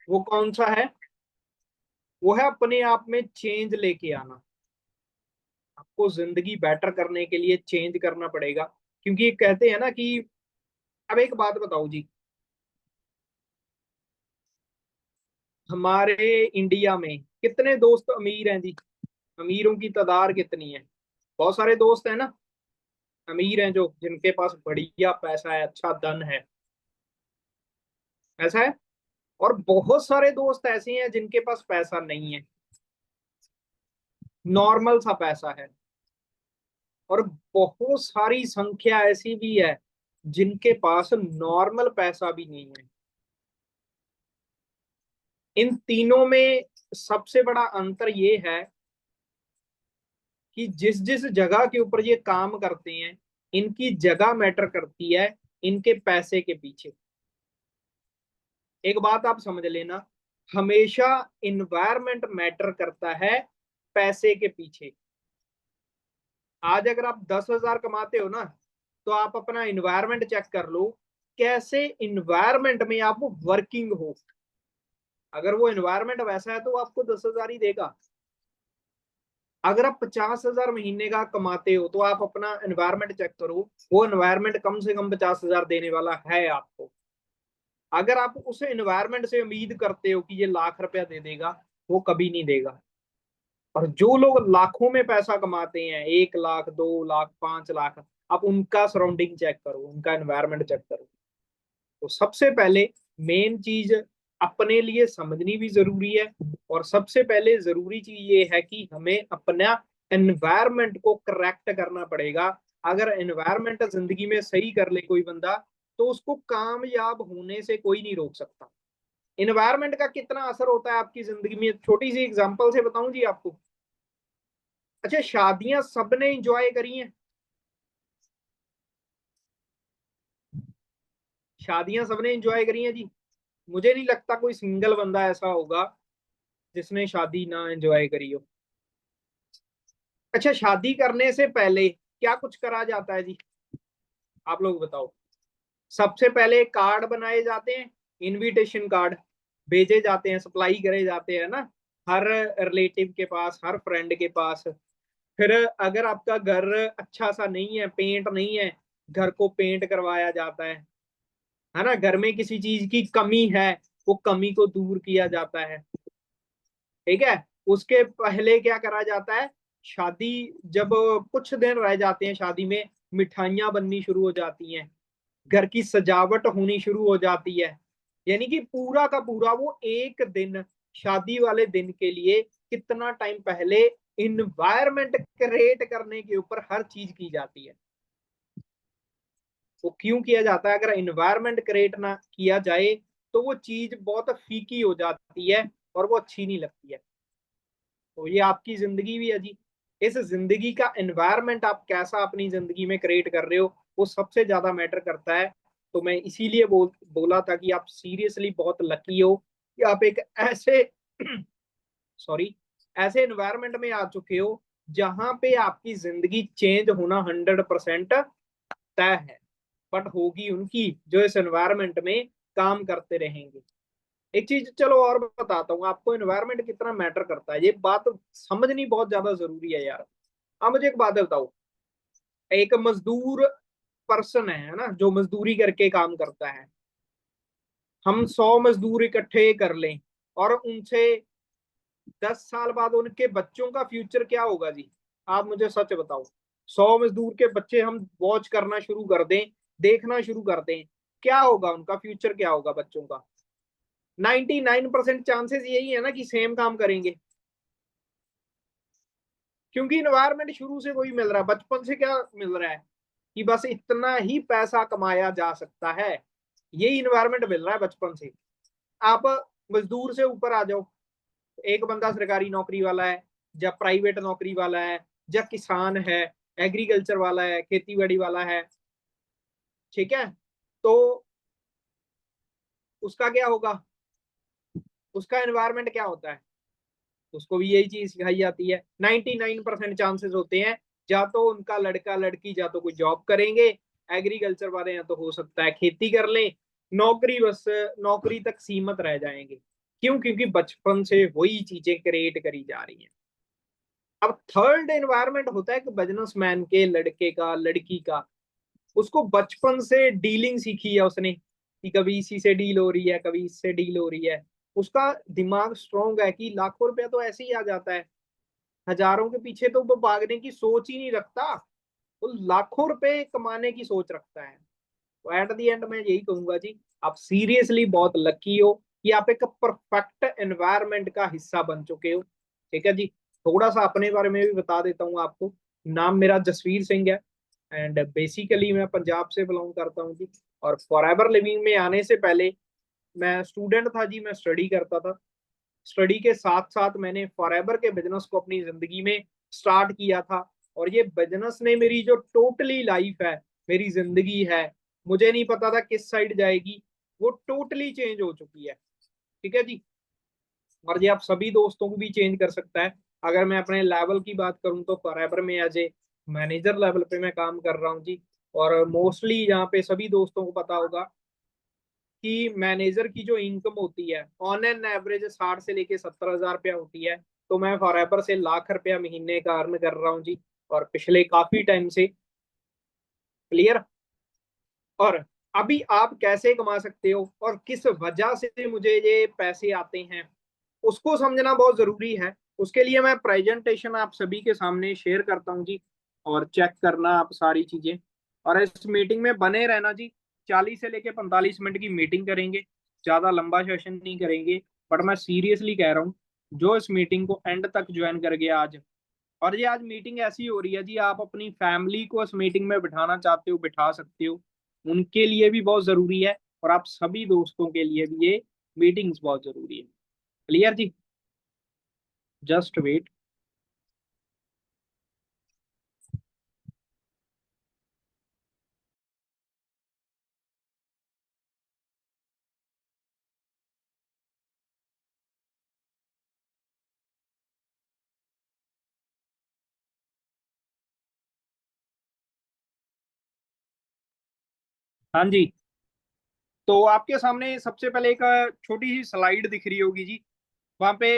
वो कौन सा है? वो है अपने आप में चेंज लेके आना। आपको जिंदगी बेटर करने के लिए चेंज करना पड़ेगा। क्योंकि ये कहते हैं ना कि, अब एक बात बताओ जी, हमारे इंडिया में कितने दोस्त अमीर हैं जी? अमीरों की तादाद कितनी है? बहुत सारे दोस्त हैं ना, अमीर हैं, जो जिनके पास बढ़िया पैसा है, अच्छा धन है, ऐसा है। और बहुत सारे दोस्त ऐसे हैं जिनके पास पैसा नहीं है, नॉर्मल सा पैसा है। और बहुत सारी संख्या ऐसी भी है जिनके पास नॉर्मल पैसा भी नहीं है। इन तीनों में सबसे बड़ा अंतर ये है कि जिस जिस जगह के ऊपर ये काम करते हैं, इनकी जगह मैटर करती है इनके पैसे के पीछे। एक बात आप समझ लेना, हमेशा इन्वायरमेंट मैटर करता है पैसे के पीछे। आज अगर आप 10,000 कमाते हो ना, तो आप अपना इन्वायरमेंट चेक कर लो, कैसे इन्वायरमेंट में आप वर्किंग हो। अगर वो इन्वायरमेंट वैसा है तो वो आपको 10,000 ही देगा। अगर आप 50,000 महीने का कमाते हो तो आप अपना एनवायरमेंट चेक करो, वो एनवायरमेंट कम से कम 50,000 देने वाला है आपको। अगर आप उस एनवायरमेंट से उम्मीद करते हो कि ये लाख रुपया दे देगा, वो कभी नहीं देगा। और जो लोग लाखों में पैसा कमाते हैं, 1 लाख, 2 लाख, 5 लाख, आप उनका सराउंडिंग चेक करो, उनका एनवायरमेंट चेक करो। तो सबसे पहले मेन चीज अपने लिए समझनी भी जरूरी है। और सबसे पहले जरूरी चीज ये है कि हमें अपना एनवायरमेंट को करेक्ट करना पड़ेगा। अगर एनवायरमेंट जिंदगी में सही कर ले कोई बंदा, तो उसको कामयाब होने से कोई नहीं रोक सकता। एनवायरमेंट का कितना असर होता है आपकी जिंदगी में, छोटी सी एग्जांपल से बताऊं जी आपको। अच्छा, शादियां सबने इंजॉय करी हैं? शादियां सबने इंजॉय करी हैं जी? मुझे नहीं लगता कोई सिंगल बंदा ऐसा होगा जिसने शादी ना एंजॉय करी हो। अच्छा, शादी करने से पहले क्या कुछ करा जाता है जी? आप लोग बताओ। सबसे पहले कार्ड बनाए जाते हैं, इनविटेशन कार्ड भेजे जाते हैं, सप्लाई करे जाते हैं ना, हर रिलेटिव के पास, हर फ्रेंड के पास। फिर अगर आपका घर अच्छा सा नहीं है, पेंट नहीं है, घर को पेंट करवाया जाता है ना। घर में किसी चीज की कमी है, वो कमी को दूर किया जाता है। ठीक है। उसके पहले क्या करा जाता है? शादी जब कुछ दिन रह जाते हैं शादी में, मिठाइयां बननी शुरू हो जाती हैं, घर की सजावट होनी शुरू हो जाती है। यानी कि पूरा का पूरा वो एक दिन, शादी वाले दिन के लिए कितना टाइम पहले इन्वायरमेंट क्रिएट करने के ऊपर हर चीज की जाती है। वो क्यों किया जाता है? अगर इन्वायरमेंट क्रिएट ना किया जाए तो वो चीज बहुत फीकी हो जाती है और वो अच्छी नहीं लगती है। तो ये आपकी जिंदगी भी है जी। इस जिंदगी का एनवायरनमेंट आप कैसा अपनी जिंदगी में क्रिएट कर रहे हो, वो सबसे ज्यादा मैटर करता है। तो मैं इसीलिए बोला था कि आप सीरियसली बहुत लकी हो कि आप एक ऐसे सॉरी, ऐसे एनवायरनमेंट में आ चुके हो जहां पे आपकी जिंदगी चेंज होना 100% तय है। बट होगी उनकी जो इस एनवायरनमेंट में काम करते रहेंगे। एक चीज चलो और बताता हूँ आपको, एनवायरनमेंट कितना मैटर करता है, ये बात समझनी बहुत ज्यादा जरूरी है यार। आप मुझे एक बात बताओ, एक मजदूर पर्सन है ना, जो मजदूरी करके काम करता है, हम 100 मजदूर इकट्ठे कर लें और उनसे 10 साल बाद उनके बच्चों का फ्यूचर क्या होगा जी? आप मुझे सच बताओ। 100 मजदूर के बच्चे हम वॉच करना शुरू कर दें, देखना शुरू कर दें, क्या होगा उनका फ्यूचर, क्या होगा बच्चों का? 99% चांसेस यही है ना कि सेम काम करेंगे। क्योंकि इन्वायरमेंट शुरू से वही मिल रहा है, बचपन से क्या मिल रहा है कि बस इतना ही पैसा कमाया जा सकता है। यही इन्वायरमेंट मिल रहा है बचपन से। आप मजदूर से ऊपर आ जाओ, एक बंदा सरकारी नौकरी वाला है, या प्राइवेट नौकरी वाला है, या किसान है, एग्रीकल्चर वाला है, खेती बाड़ी वाला है। ठीक है। तो उसका क्या होगा? उसका एनवायरमेंट क्या होता है? उसको भी यही चीज सिखाई जाती है। 99% चांसेस होते हैं या तो उनका लड़का लड़की या तो कोई जॉब करेंगे, एग्रीकल्चर वाले, या तो हो सकता है खेती कर लें, नौकरी बस नौकरी तक सीमित रह जाएंगे। क्यों? क्योंकि बचपन से वही चीजें क्रिएट करी जा रही हैं। अब थर्ड एनवायरनमेंट होता है कि बिजनेसमैन के, लड़के का, लड़की का, उसको बचपन से डीलिंग सीखी है उसने कि कभी इसी से डील हो रही है, कभी इससे डील हो रही है। उसका दिमाग स्ट्रांग है कि लाखों रुपया तो ऐसे ही आ जाता है, हजारों के पीछे तो वो भागने की सोच ही नहीं रखता, वो लाखों रुपए कमाने की सोच रखता है। तो एट द एंड मैं यही कहूंगा जी, आप सीरियसली बहुत लकी हो कि आप एक परफेक्ट एनवायरनमेंट का हिस्सा बन चुके हो। ठीक है जी। थोड़ा सा अपने बारे में भी बता देता हूँ आपको। नाम मेरा जसवीर सिंह है, एंड बेसिकली मैं पंजाब से बिलोंग करता हूँ जी। और फॉरएवर लिविंग में आने से पहले मैं स्टूडेंट था जी, मैं स्टडी करता था। स्टडी के साथ साथ मैंने फॉरएवर के बिजनेस को अपनी जिंदगी में स्टार्ट किया था। और ये बिजनेस ने मेरी जो टोटली लाइफ है, मेरी जिंदगी है, मुझे नहीं पता था किस साइड जाएगी, वो टोटली चेंज हो चुकी है। ठीक है जी। और ये आप सभी दोस्तों को भी चेंज कर सकता है। अगर मैं अपने लेवल की बात करूं तो फॉरएवर में एज ए मैनेजर लेवल पे मैं काम कर रहा हूँ जी। और मोस्टली यहाँ पे सभी दोस्तों को पता होगा कि मैनेजर की जो इनकम होती है ऑन एन एवरेज 60 से लेके 70 हजार रुपया होती है। तो मैं फॉरएवर से लाख रुपया महीने का अर्न कर रहा हूँ जी, और पिछले काफी टाइम से। क्लियर? और अभी आप कैसे कमा सकते हो और किस वजह से मुझे ये पैसे आते हैं, उसको समझना बहुत जरूरी है। उसके लिए मैं प्रेजेंटेशन आप सभी के सामने शेयर करता हूँ जी, और चेक करना आप सारी चीजें। और इस मीटिंग में बने रहना जी। 40 से लेके 45 मिनट की मीटिंग करेंगे, ज्यादा लंबा सेशन नहीं करेंगे। बट मैं सीरियसली कह रहा हूँ, जो इस मीटिंग को एंड तक ज्वाइन कर गया आज, और ये आज मीटिंग ऐसी हो रही है जी, आप अपनी फैमिली को इस मीटिंग में बिठाना चाहते हो बिठा सकते हो, उनके लिए भी बहुत जरूरी है। और आप सभी दोस्तों के लिए भी ये मीटिंग्स बहुत जरूरी है। क्लियर जी? Just wait. हाँ जी। तो आपके सामने सबसे पहले एक छोटी सी स्लाइड दिख रही होगी जी। वहां पे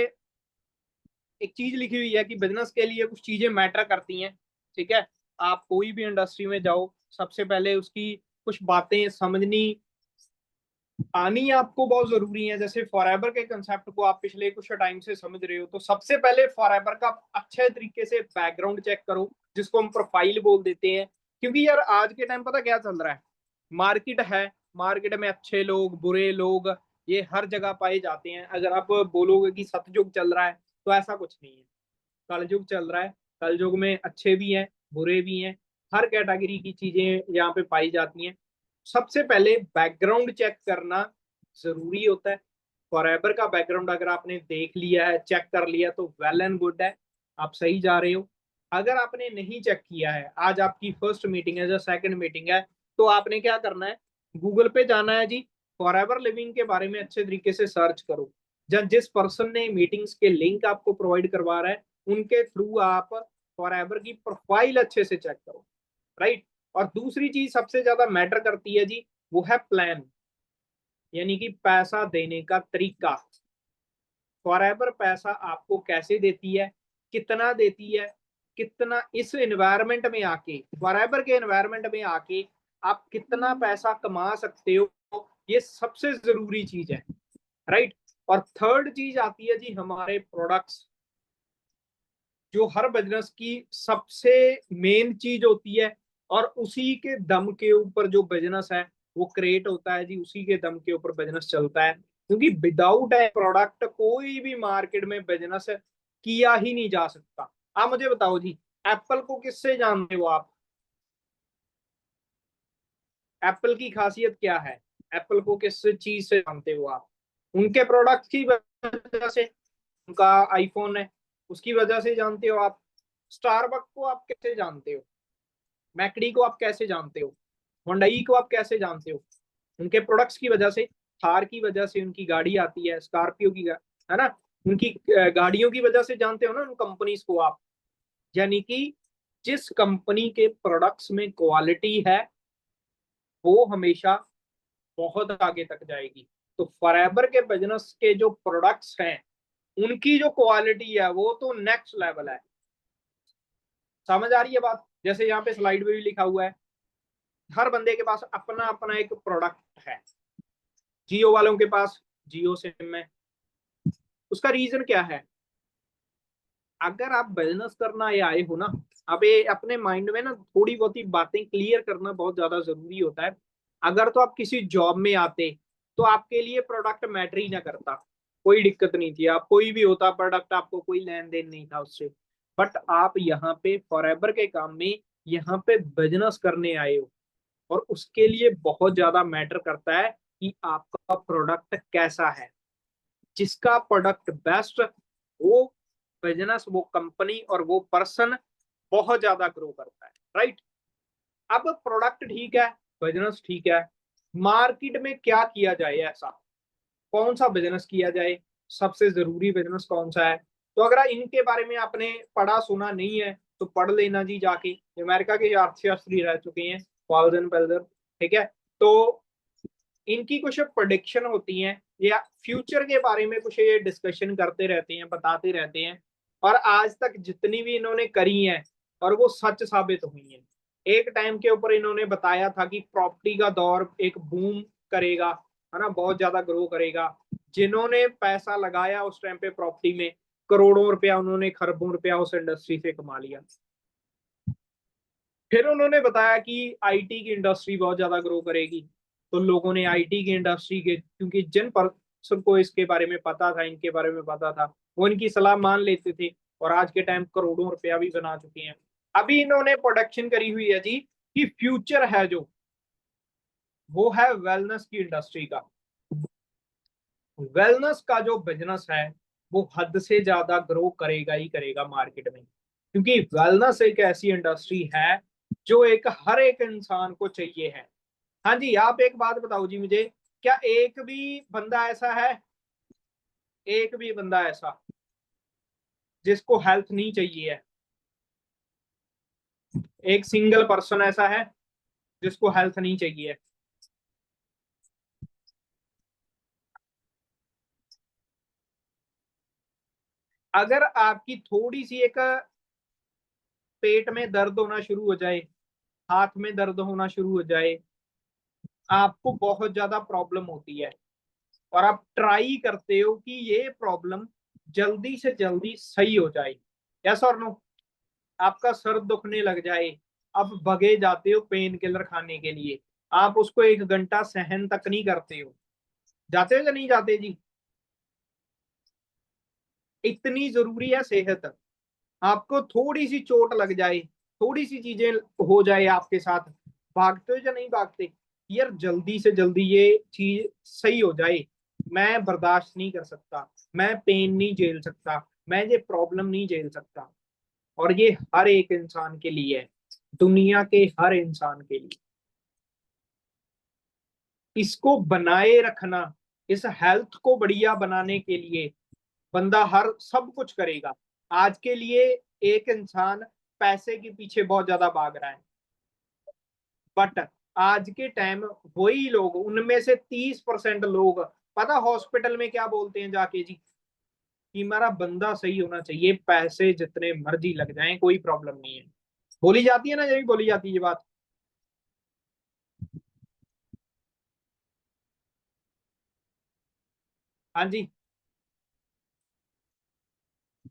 एक चीज लिखी हुई है कि बिजनेस के लिए कुछ चीजें मैटर करती हैं। ठीक है? आप कोई भी इंडस्ट्री में जाओ, सबसे पहले उसकी कुछ बातें समझनी आनी आपको बहुत जरूरी है। जैसे फॉरएवर के कंसेप्ट को आप पिछले कुछ टाइम से समझ रहे हो, तो सबसे पहले फॉरएवर का अच्छे तरीके से बैकग्राउंड चेक करो, जिसको हम प्रोफाइल बोल देते हैं। क्योंकि यार आज के टाइम पता क्या चल रहा है, मार्केट है, मार्केट में अच्छे लोग, बुरे लोग, ये हर जगह पाए जाते हैं। अगर आप बोलोगे कि सतयुग चल रहा है, तो ऐसा कुछ नहीं है, कलयुग चल रहा है। कलयुग में अच्छे भी हैं, बुरे भी हैं, हर कैटेगरी की चीजें यहाँ पे पाई जाती हैं। सबसे पहले बैकग्राउंड चेक करना जरूरी होता है। फॉरएवर का बैकग्राउंड अगर आपने देख लिया है, चेक कर लिया, तो वेल एंड गुड है, आप सही जा रहे हो। अगर आपने नहीं चेक किया है, आज आपकी फर्स्ट मीटिंग है या सेकंड मीटिंग है, तो आपने क्या करना है, गूगल पे जाना है जी, फॉरएवर लिविंग के बारे में अच्छे तरीके से सर्च करो। जिस पर्सन ने मीटिंग्स के लिंक आपको प्रोवाइड करवा रहा है, उनके थ्रू आप फॉरएवर की प्रोफाइल अच्छे से चेक करो। राइट? और दूसरी चीज सबसे ज्यादा मैटर करती है जी, वो है प्लान, यानी कि पैसा देने का तरीका। फॉरएवर पैसा आपको कैसे देती है, कितना देती है, कितना इस एनवायरनमेंट में आके, फॉरएवर के एनवायरनमेंट में आके आप कितना पैसा कमा सकते हो, ये सबसे जरूरी चीज है। राइट? और थर्ड चीज आती है जी हमारे प्रोडक्ट्स, जो हर बिजनेस की सबसे मेन चीज होती है। और उसी के दम के ऊपर जो बिजनेस है वो क्रिएट होता है जी, उसी के दम के ऊपर बिजनेस चलता है। क्योंकि विदाउट ए प्रोडक्ट कोई भी मार्केट में बिजनेस किया ही नहीं जा सकता। आप मुझे बताओ जी, एप्पल को किससे जानते हो आप? एप्पल की खासियत क्या है? एप्पल को किस चीज से जानते हो आप? उनके प्रोडक्ट की वजह से। उनका आईफोन है, उसकी वजह से जानते हो आप। स्टारबक को आप कैसे जानते हो? मैकडी को आप कैसे जानते हो? होंडई को आप कैसे जानते हो? उनके प्रोडक्ट्स की वजह से। थार की वजह से उनकी गाड़ी आती है, स्कॉर्पियो की, है ना, उनकी गाड़ियों की वजह से जानते हो ना उन कंपनीज को आप। यानी कि जिस कंपनी के प्रोडक्ट्स में क्वालिटी है, वो हमेशा बहुत आगे तक जाएगी। तो फॉरएवर के बिजनेस के जो प्रोडक्ट्स हैं उनकी जो क्वालिटी है वो तो नेक्स्ट लेवल है। समझ आ रही है बात? जैसे यहाँ पे स्लाइड में भी लिखा हुआ है, हर बंदे के पास अपना अपना एक प्रोडक्ट है। जियो वालों के पास जियो सिम है। उसका रीजन क्या है? अगर आप बिजनेस करना ये आए हो ना, अब ये अपने माइंड में ना थोड़ी बहुत ही बातें क्लियर करना बहुत ज्यादा जरूरी होता है। अगर तो आप किसी जॉब में आते तो आपके लिए प्रोडक्ट मैटर ही ना करता, कोई दिक्कत नहीं थी, आप कोई भी होता प्रोडक्ट, आपको कोई लेन देन नहीं था उससे। बट आप यहाँ पे फॉरएवर के काम में यहाँ पे बिजनेस करने आए हो, और उसके लिए बहुत ज्यादा मैटर करता है कि आपका प्रोडक्ट कैसा है। जिसका प्रोडक्ट बेस्ट, वो बिजनेस, वो कंपनी और वो पर्सन बहुत ज्यादा ग्रो करता है, राइट? अब प्रोडक्ट ठीक है, बिजनेस ठीक है, मार्केट में क्या किया जाए? ऐसा कौन सा बिजनेस किया जाए? सबसे जरूरी बिजनेस कौन सा है? तो अगर इनके बारे में आपने पढ़ा सुना नहीं है तो पढ़ लेना जी जाके। अमेरिका के अर्थशास्त्री रह चुके हैं पॉल्सन पेल्डर, ठीक है? तो इनकी कुछ प्रोडिक्शन होती हैं या फ्यूचर के बारे में कुछ ये डिस्कशन करते रहते हैं, बताते रहते हैं। और आज तक जितनी भी इन्होंने करी हैं और वो सच साबित हुई हैं। एक टाइम के ऊपर इन्होंने बताया था कि प्रॉपर्टी का दौर एक बूम करेगा, है ना, बहुत ज्यादा ग्रो करेगा। जिन्होंने पैसा लगाया उस टाइम पे प्रॉपर्टी में, करोड़ों रुपया, उन्होंने खरबों रुपया उस इंडस्ट्री से कमा लिया। फिर उन्होंने बताया कि आईटी की इंडस्ट्री बहुत ज्यादा ग्रो करेगी, तो लोगों ने आईटी की इंडस्ट्री के, क्योंकि जिन पर्सन को इसके बारे में पता था, इनके बारे में पता था, वो इनकी सलाह मान लेते थे, और आज के टाइम करोड़ों रुपया भी बना चुके हैं। अभी इन्होंने प्रोडक्शन करी हुई है जी कि फ्यूचर है जो, वो है वेलनेस की इंडस्ट्री का। वेलनेस का जो बिजनेस है वो हद से ज्यादा ग्रो करेगा ही करेगा मार्केट में, क्योंकि वेलनेस एक ऐसी इंडस्ट्री है जो एक हर एक इंसान को चाहिए है। हाँ जी, आप एक बात बताओ जी मुझे, क्या एक भी बंदा ऐसा है, एक भी बंदा ऐसा जिसको हेल्थ नहीं चाहिए है? एक सिंगल पर्सन ऐसा है जिसको हेल्थ नहीं चाहिए है? अगर आपकी थोड़ी सी एक पेट में दर्द होना शुरू हो जाए, हाथ में दर्द होना शुरू हो जाए, आपको बहुत ज्यादा प्रॉब्लम होती है, और आप ट्राई करते हो कि ये प्रॉब्लम जल्दी से जल्दी सही हो जाए, यस और नो? आपका सर दुखने लग जाए, आप भगे जाते हो पेन किलर खाने के लिए, आप उसको 1 घंटा सहन तक नहीं करते हो, जाते हो या नहीं जाते जी? इतनी जरूरी है सेहत। आपको थोड़ी सी चोट लग जाए, थोड़ी सी चीजें हो जाए आपके साथ, भागते हो या नहीं भागते? यार जल्दी से जल्दी ये चीज सही हो जाए, मैं बर्दाश्त नहीं कर सकता, मैं पेन नहीं झेल सकता, मैं ये प्रॉब्लम नहीं झेल सकता। और ये हर एक इंसान के लिए है, दुनिया के हर इंसान के लिए। इसको बनाए रखना, इस हेल्थ को बढ़िया बनाने के लिए बंदा हर सब कुछ करेगा। आज के लिए एक इंसान पैसे के पीछे बहुत ज्यादा भाग रहा है, बट आज के टाइम वही लोग, उनमें से 30% लोग, पता हॉस्पिटल में क्या बोलते हैं जाके जी? कि मेरा बंदा सही होना चाहिए, पैसे जितने मर्जी लग जाएं कोई प्रॉब्लम नहीं है। बोली जाती है ना, यही बोली जाती है ये बात। हाँ जी,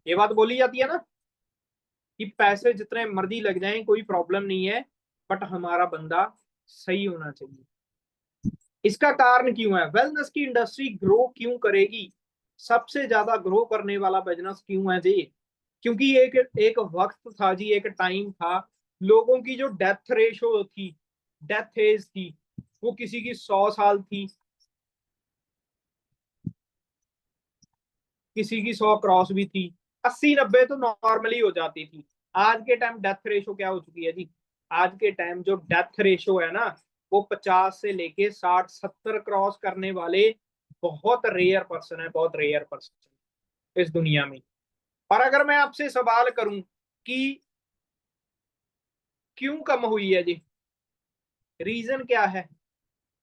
ये बात बोली जाती है ना कि पैसे जितने मर्जी लग जाएं कोई प्रॉब्लम नहीं है, बट हमारा बंदा सही होना चाहिए। इसका कारण क्यों है? वेलनेस की इंडस्ट्री ग्रो क्यों करेगी? सबसे ज्यादा ग्रो करने वाला बिजनेस क्यों है जी? क्योंकि एक एक वक्त था जी, एक टाइम था, लोगों की जो डेथ रेशो थी, डेथ एज थी, वो किसी की 100 साल थी, किसी की 100 क्रॉस भी थी, 80-90 तो नॉर्मली हो जाती थी। आज के टाइम डेथ रेशो क्या हो चुकी है जी? आज के टाइम जो डेथ रेशो है ना, वो 50 से लेके 60-70 क्रॉस करने वाले बहुत रेयर पर्सन है, बहुत रेयर पर्सन इस दुनिया में। और अगर मैं आपसे सवाल करूं कि क्यों कम हुई है जी, रीजन क्या है?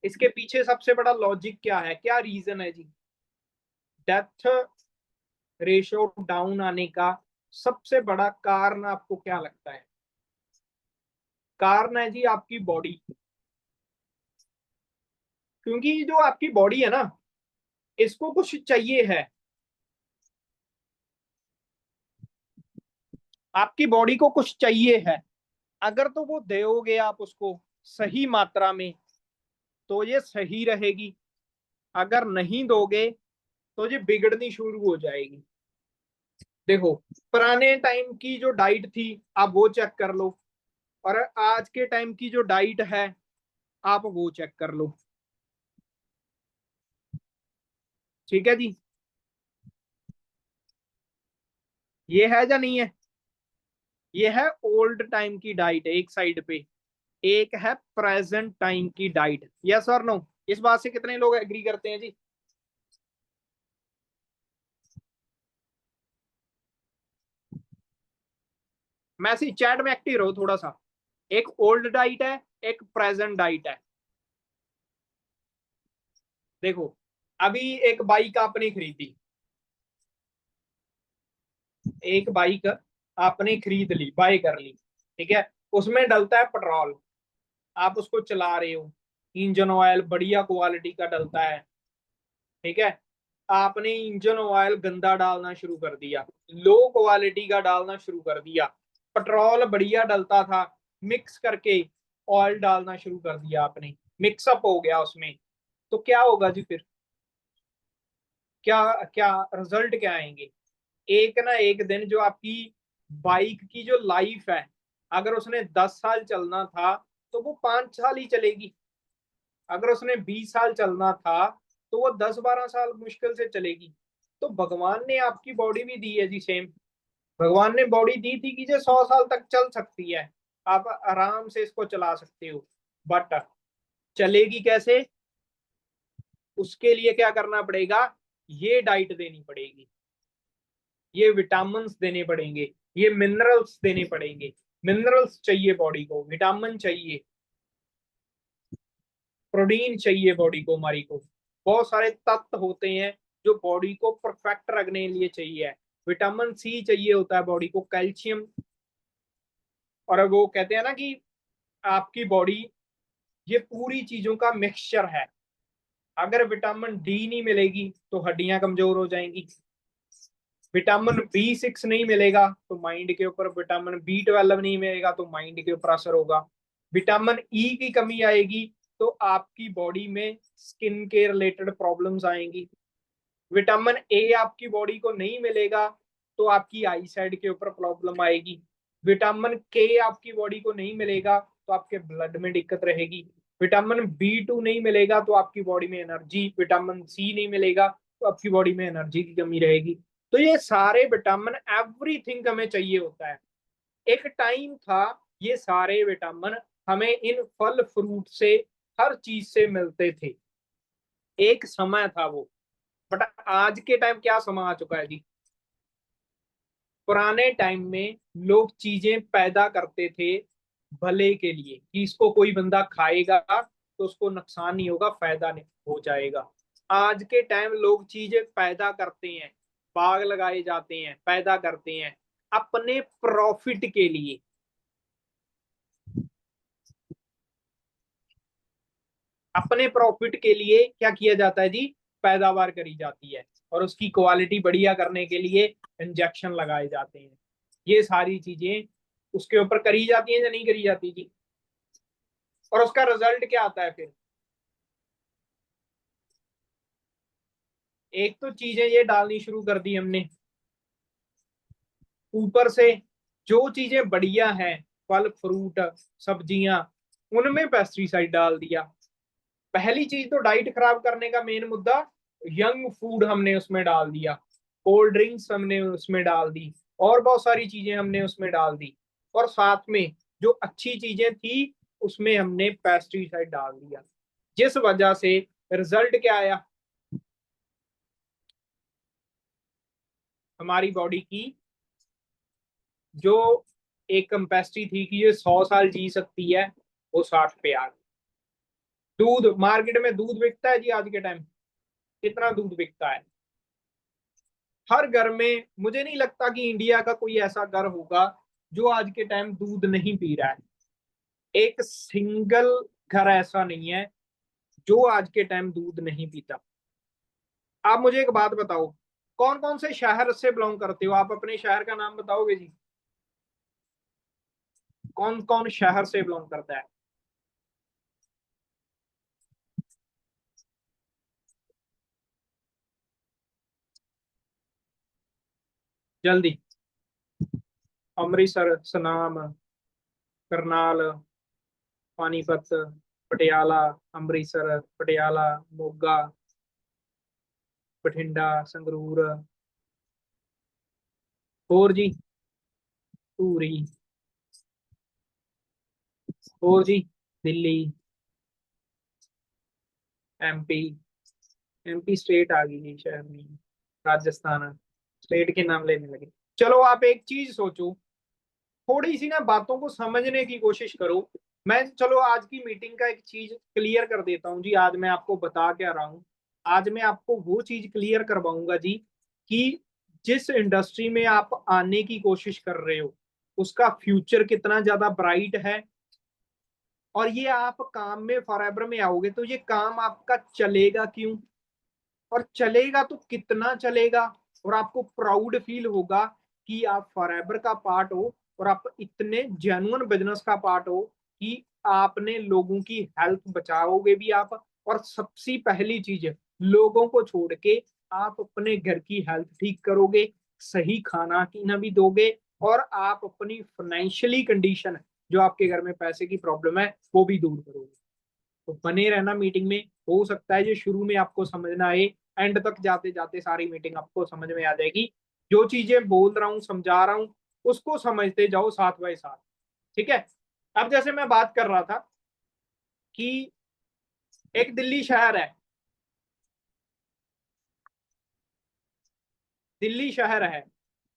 इसके पीछे सबसे बड़ा लॉजिक क्या है, क्या रीजन है जी? डेथ रेशियो डाउन आने का सबसे बड़ा कारण आपको क्या लगता है? कारण है जी आपकी बॉडी। क्योंकि जो आपकी बॉडी है ना, इसको कुछ चाहिए है। आपकी बॉडी को कुछ चाहिए है, अगर तो वो दोगे आप उसको सही मात्रा में तो ये सही रहेगी, अगर नहीं दोगे तो ये बिगड़नी शुरू हो जाएगी। देखो, पुराने टाइम की जो डाइट थी आप वो चेक कर लो, और आज के टाइम की जो डाइट है आप वो चेक कर लो। ठीक है जी, ये है या नहीं है? ये है ओल्ड टाइम की डाइट एक साइड पे, एक है प्रेजेंट टाइम की डाइट। यस और नो? इस बात से कितने लोग एग्री करते हैं जी? मैसेज चैट में एक्टिव रहो थोड़ा सा। एक ओल्ड डाइट है, एक प्रेजेंट डाइट है। देखो, अभी एक बाइक आपने खरीदी, एक बाइक आपने खरीद ली, बाय कर ली, ठीक है? उसमें डलता है पेट्रोल, आप उसको चला रहे हो, इंजन ऑयल बढ़िया क्वालिटी का डलता है, ठीक है? आपने इंजन ऑयल गंदा डालना शुरू कर दिया, लो क्वालिटी का डालना शुरू कर दिया, पेट्रोल बढ़िया डलता था, मिक्स करके ऑयल डालना शुरू कर दिया आपने, मिक्सअप हो गया उसमें, तो क्या होगा जी फिर? क्या क्या रिजल्ट क्या आएंगे? एक ना एक दिन जो आपकी बाइक की जो लाइफ है, अगर उसने 10 साल चलना था तो वो 5 साल ही चलेगी, अगर उसने 20 साल चलना था तो वो 10-12 साल मुश्किल से चलेगी। तो भगवान ने आपकी बॉडी भी दी है जी सेम, भगवान ने बॉडी दी थी कि जो 100 साल तक चल सकती है, आप आराम से इसको चला सकते हो, बट चलेगी कैसे? उसके लिए क्या करना पड़ेगा? ये डाइट देनी पड़ेगी, ये विटामिन देने पड़ेंगे, ये मिनरल्स देने पड़ेंगे। मिनरल्स चाहिए बॉडी को, विटामिन चाहिए, प्रोटीन चाहिए बॉडी को, हमारी को बहुत सारे तत्व होते हैं जो बॉडी को परफेक्ट रखने के लिए चाहिए। विटामिन सी चाहिए होता है बॉडी को, कैल्शियम। और वो कहते हैं ना कि आपकी बॉडी ये पूरी चीजों का मिक्सचर है, अगर विटामिन डी नहीं मिलेगी तो हड्डियां कमजोर हो जाएंगी, विटामिन बी 6 नहीं मिलेगा तो माइंड के ऊपर, विटामिन बी 12 नहीं मिलेगा तो माइंड के ऊपर असर होगा, विटामिन ई की कमी आएगी तो आपकी बॉडी में स्किन के रिलेटेड प्रॉब्लम्स आएंगी, विटामिन ए आपकी बॉडी को नहीं मिलेगा तो आपकी आई साइड के ऊपर प्रॉब्लम आएगी, विटामिन के आपकी बॉडी को नहीं मिलेगा तो आपके ब्लड में दिक्कत रहेगी, विटामिन बी 2 नहीं मिलेगा तो आपकी बॉडी में एनर्जी, विटामिन सी नहीं मिलेगा तो आपकी बॉडी में एनर्जी की कमी रहेगी। तो ये सारे विटामिन एवरीथिंग हमें चाहिए होता है। एक टाइम था ये सारे विटामिन हमें इन फल फ्रूट से, हर चीज से मिलते थे, एक समय था वो। बट आज के टाइम क्या समय आ चुका है जी? पुराने टाइम में लोग चीजें पैदा करते थे भले के लिए, कि इसको कोई बंदा खाएगा तो उसको नुकसान नहीं होगा, फायदा नहीं हो जाएगा। आज के टाइम लोग चीजें पैदा करते हैं, बाग लगाए जाते हैं, पैदा करते हैं अपने प्रॉफिट के लिए। अपने प्रॉफिट के लिए क्या किया जाता है जी? पैदावार करी जाती है, और उसकी क्वालिटी बढ़िया करने के लिए इंजेक्शन लगाए जाते हैं। ये सारी चीजें उसके ऊपर करी जाती हैं या नहीं करी जाती जी? और उसका रिजल्ट क्या आता है फिर? एक तो चीजें ये डालनी शुरू कर दी हमने, ऊपर से जो चीजें बढ़िया हैं, फल फ्रूट सब्जियां, उनमें पेस्टिसाइड डाल दिया। पहली चीज तो डाइट खराब करने का मेन मुद्दा, यंग फूड हमने उसमें डाल दिया, कोल्ड ड्रिंक्स हमने उसमें डाल दी, और बहुत सारी चीजें हमने उसमें डाल दी, और साथ में जो अच्छी चीजें थी उसमें हमने पेस्टिसाइड डाल दिया, जिस वजह से रिजल्ट क्या आया? हमारी बॉडी की जो एक कैपेसिटी थी कि ये 100 साल जी सकती है, वो 60 पे आ गई। दूध मार्केट में दूध बिकता है जी आज के टाइम, कितना दूध बिकता है हर घर में। मुझे नहीं लगता कि इंडिया का कोई ऐसा घर होगा जो आज के टाइम दूध नहीं पी रहा है। एक सिंगल घर ऐसा नहीं है जो आज के टाइम दूध नहीं पीता। आप मुझे एक बात बताओ, कौन कौन से शहर से बिलोंग करते हो आप? अपने शहर का नाम बताओगे जी? कौन कौन शहर से बिलोंग करता है? जल्दी। अमृतसर, सनाम, करनाल, पानीपत, पटियाला, अमृतसर, पटियाला, मोगा, बठिंडा, संगरूर, और जी, धूरी, और जी, दिल्ली, एमपी। एमपी स्टेट आ गई जी, शहर में। राजस्थान, स्टेट के नाम लेने लगे। चलो आप एक चीज सोचो, थोड़ी सी ना बातों को समझने की कोशिश करो। मैं चलो आज की मीटिंग का एक चीज क्लियर कर देता हूँ जी। आज मैं आपको बता क्या रहा हूँ, आज मैं आपको वो चीज क्लियर करवाऊंगा जी कि जिस इंडस्ट्री में आप आने की कोशिश कर रहे हो उसका फ्यूचर कितना ज्यादा ब्राइट है, और ये आप काम में फॉरएवर में आओगे तो ये काम आपका चलेगा क्यों, और चलेगा तो कितना चलेगा, और आपको प्राउड फील होगा कि आप फॉरएवर का पार्ट हो और आप इतने जेन्युइन बिजनेस का पार्ट हो कि आपने लोगों की हेल्थ बचाओगे भी आप, और सबसे पहली चीज है लोगों को छोड़ के आप अपने घर की हेल्थ ठीक करोगे, सही खाना पीना भी दोगे, और आप अपनी फाइनेंशियली कंडीशन, जो आपके घर में पैसे की प्रॉब्लम है, वो भी दूर करोगे। तो बने रहना मीटिंग में। हो सकता है जो शुरू में आपको समझ ना आए, एंड तक जाते जाते सारी मीटिंग आपको समझ में आ जाएगी। जो चीजें बोल रहा हूँ समझा रहा हूँ उसको समझते जाओ साथ बाय साथ। ठीक है। अब जैसे मैं बात कर रहा था कि एक दिल्ली शहर है, दिल्ली शहर है,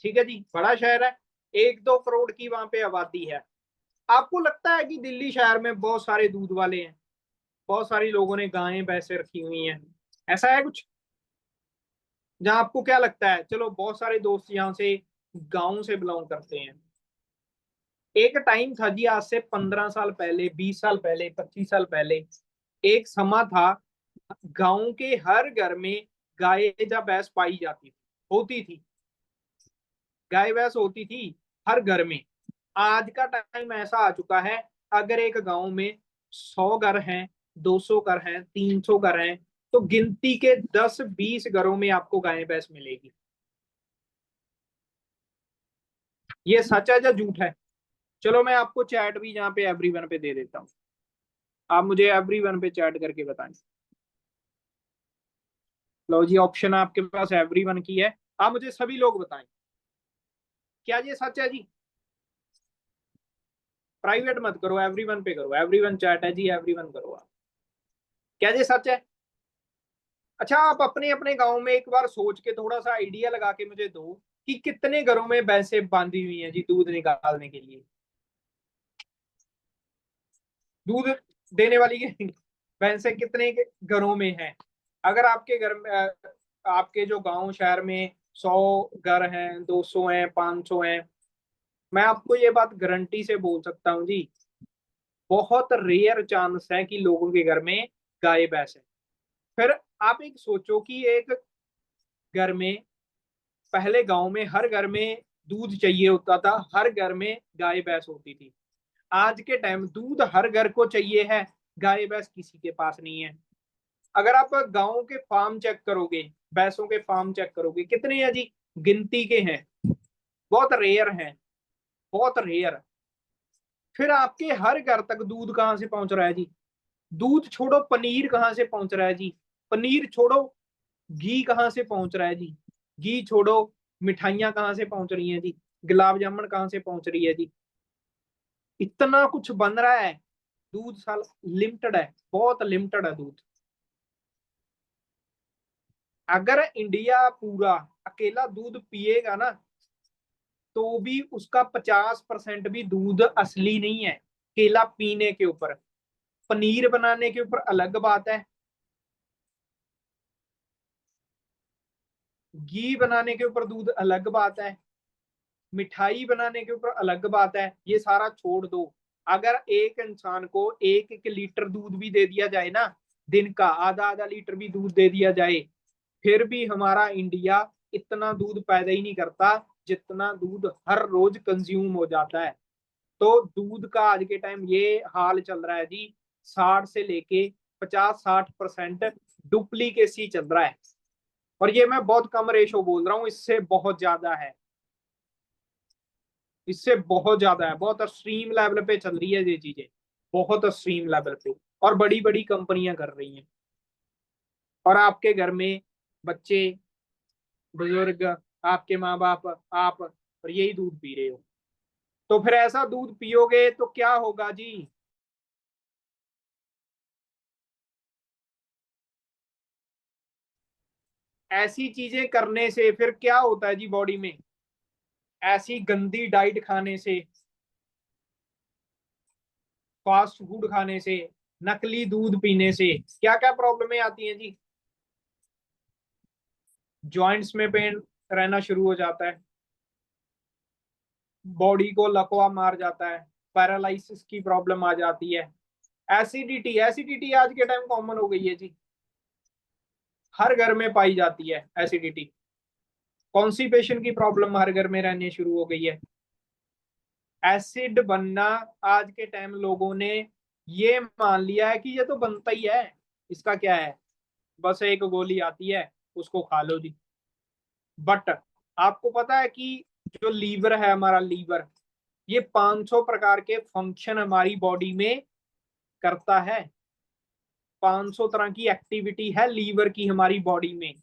ठीक है जी, बड़ा शहर है, 1-2 करोड़ की वहां पे आबादी है। आपको लगता है कि दिल्ली शहर में बहुत सारे दूध वाले हैं, बहुत सारे लोगों ने गायें भैंसे रखी हुई हैं? ऐसा है कुछ? जहां आपको क्या लगता है? चलो बहुत सारे दोस्त यहाँ से गांव से बिलोंग करते हैं। एक टाइम था जी, आज से 15 साल पहले, 20 साल पहले, 25 साल पहले, एक समा था गांव के हर घर में गाय या भैंस पाई जाती थी, होती थी, गाय भैंस होती थी हर घर में। आज का टाइम ऐसा आ चुका है, अगर एक गांव में 100 घर हैं, 200 घर हैं, 300 घर हैं, तो गिनती के 10-20 घरों में आपको गाय भैंस मिलेगी। ये सच है या झूठ है? चलो मैं आपको चैट भी यहाँ पे एवरीवन पे दे देता हूँ, आप मुझे एवरीवन पे चैट करके बताएं। लो जी, ऑप्शन आपके पास एवरीवन की है, आप मुझे सभी लोग बताएं, क्या ये सच है जी? प्राइवेट मत करो, एवरीवन पे करो, एवरीवन चैट है जी, एवरीवन करो आप। क्या ये सच है? अच्छा, आप अपने अपने गांव में एक बार सोच के थोड़ा सा आइडिया लगा के मुझे दो कि कितने घरों में भैंसें बांधी हुई हैं जी दूध निकालने के लिए, दूध देने वाली भैंसें कितने के घरों में हैं? अगर आपके घर में आपके जो गांव शहर में 100 घर हैं, 200 हैं, 500 हैं, मैं आपको ये बात गारंटी से बोल सकता हूँ जी, बहुत रेयर चांस है कि लोगों के घर में गाय भैंस है। फिर आप एक सोचो कि एक घर में, पहले गांव में हर घर में दूध चाहिए होता था, हर घर में गाय भैंस होती थी। आज के टाइम दूध हर घर को चाहिए है, गाय भैंस किसी के पास नहीं है। अगर आप गांव के फार्म चेक करोगे, भैंसों के फार्म चेक करोगे, कितने हैं जी? गिनती के हैं, बहुत रेयर हैं, बहुत रेयर। फिर आपके हर घर तक दूध कहाँ से पहुंच रहा है जी? दूध छोड़ो, पनीर कहाँ से पहुंच रहा है जी? पनीर छोड़ो, घी कहाँ से पहुंच रहा है जी? घी छोड़ो, मिठाइयाँ कहाँ से पहुंच रही हैं जी? गुलाब जामुन कहाँ से पहुंच रही है जी? इतना कुछ बन रहा है। दूध साल लिमिटेड है, बहुत लिमिटेड है दूध। अगर इंडिया पूरा अकेला दूध पिएगा ना, तो भी उसका 50% भी दूध असली नहीं है, केला पीने के ऊपर। पनीर बनाने के ऊपर अलग बात है, घी बनाने के ऊपर दूध अलग बात है, मिठाई बनाने के ऊपर अलग बात है। ये सारा छोड़ दो, अगर एक इंसान को 1-1 लीटर दूध भी दे दिया जाए ना, दिन का आधा आधा लीटर भी दूध दे दिया जाए, फिर भी हमारा इंडिया इतना दूध पैदा ही नहीं करता जितना दूध हर रोज कंज्यूम हो जाता है। तो दूध का आज के टाइम ये हाल चल रहा है जी, 60 से लेके 50-60% डुप्लीकेसी चल रहा है। और ये मैं बहुत कम रेशो बोल रहा हूँ, इससे बहुत ज्यादा है, इससे बहुत ज्यादा है, बहुत एक्सट्रीम लेवल पे चल रही है ये चीजें, बहुत एक्सट्रीम लेवल पे। और बड़ी बड़ी कंपनियां कर रही हैं, और आपके घर में बच्चे, बुजुर्ग, आपके माँ बाप, आप, और यही दूध पी रहे हो। तो फिर ऐसा दूध पियोगे तो क्या होगा जी? ऐसी चीजें करने से फिर क्या होता है जी बॉडी में? ऐसी गंदी डाइट खाने से, फास्ट फूड खाने से, नकली दूध पीने से क्या क्या प्रॉब्लमें आती हैं जी? जॉइंट्स में पेन रहना शुरू हो जाता है, बॉडी को लकवा मार जाता है, पैरालिसिस की प्रॉब्लम आ जाती है, एसिडिटी, एसिडिटी आज के टाइम कॉमन हो गई है जी, हर घर में पाई जाती है एसिडिटी। कॉन्स्टिपेशन की प्रॉब्लम हर घर में रहने शुरू हो गई है। एसिड बनना आज के टाइम लोगों ने ये मान लिया है कि ये तो बनता ही है, इसका क्या है, बस एक गोली आती है, उसको खा लो जी। बट आपको पता है कि जो लीवर है, हमारा लीवर, ये 500 प्रकार के फंक्शन हमारी बॉडी में करता है। 500 तरह की एक्टिविटी है लीवर की हमारी बॉडी में।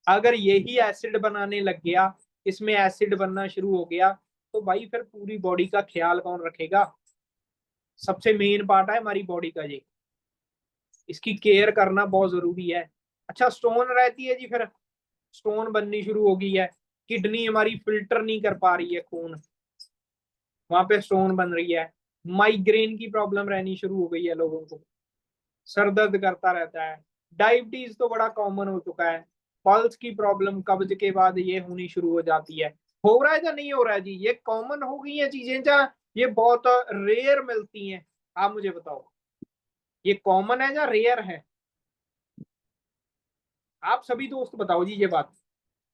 अगर यही एसिड बनाने लग गया, इसमें एसिड बनना शुरू हो गया, तो भाई फिर पूरी बॉडी का ख्याल कौन रखेगा? सबसे मेन पार्ट है हमारी बॉडी का ये, इसकी केयर करना बहुत जरूरी है। अच्छा, स्टोन रहती है जी, फिर स्टोन बननी शुरू हो गई है, किडनी हमारी फिल्टर नहीं कर पा रही है खून, वहां पे स्टोन बन रही है। माइग्रेन की प्रॉब्लम रहनी शुरू हो गई है लोगों को, सर दर्द करता रहता है। डायबिटीज तो बड़ा कॉमन हो चुका है, पल्स की प्रॉब्लम कब्ज के बाद ये होनी शुरू हो जाती है। हो रहा है या नहीं हो रहा है जी? ये कॉमन हो गई है चीजें, या ये बहुत रेयर मिलती हैं? आप मुझे बताओ, ये कॉमन है या रेयर है? आप सभी दोस्त बताओ जी ये बात,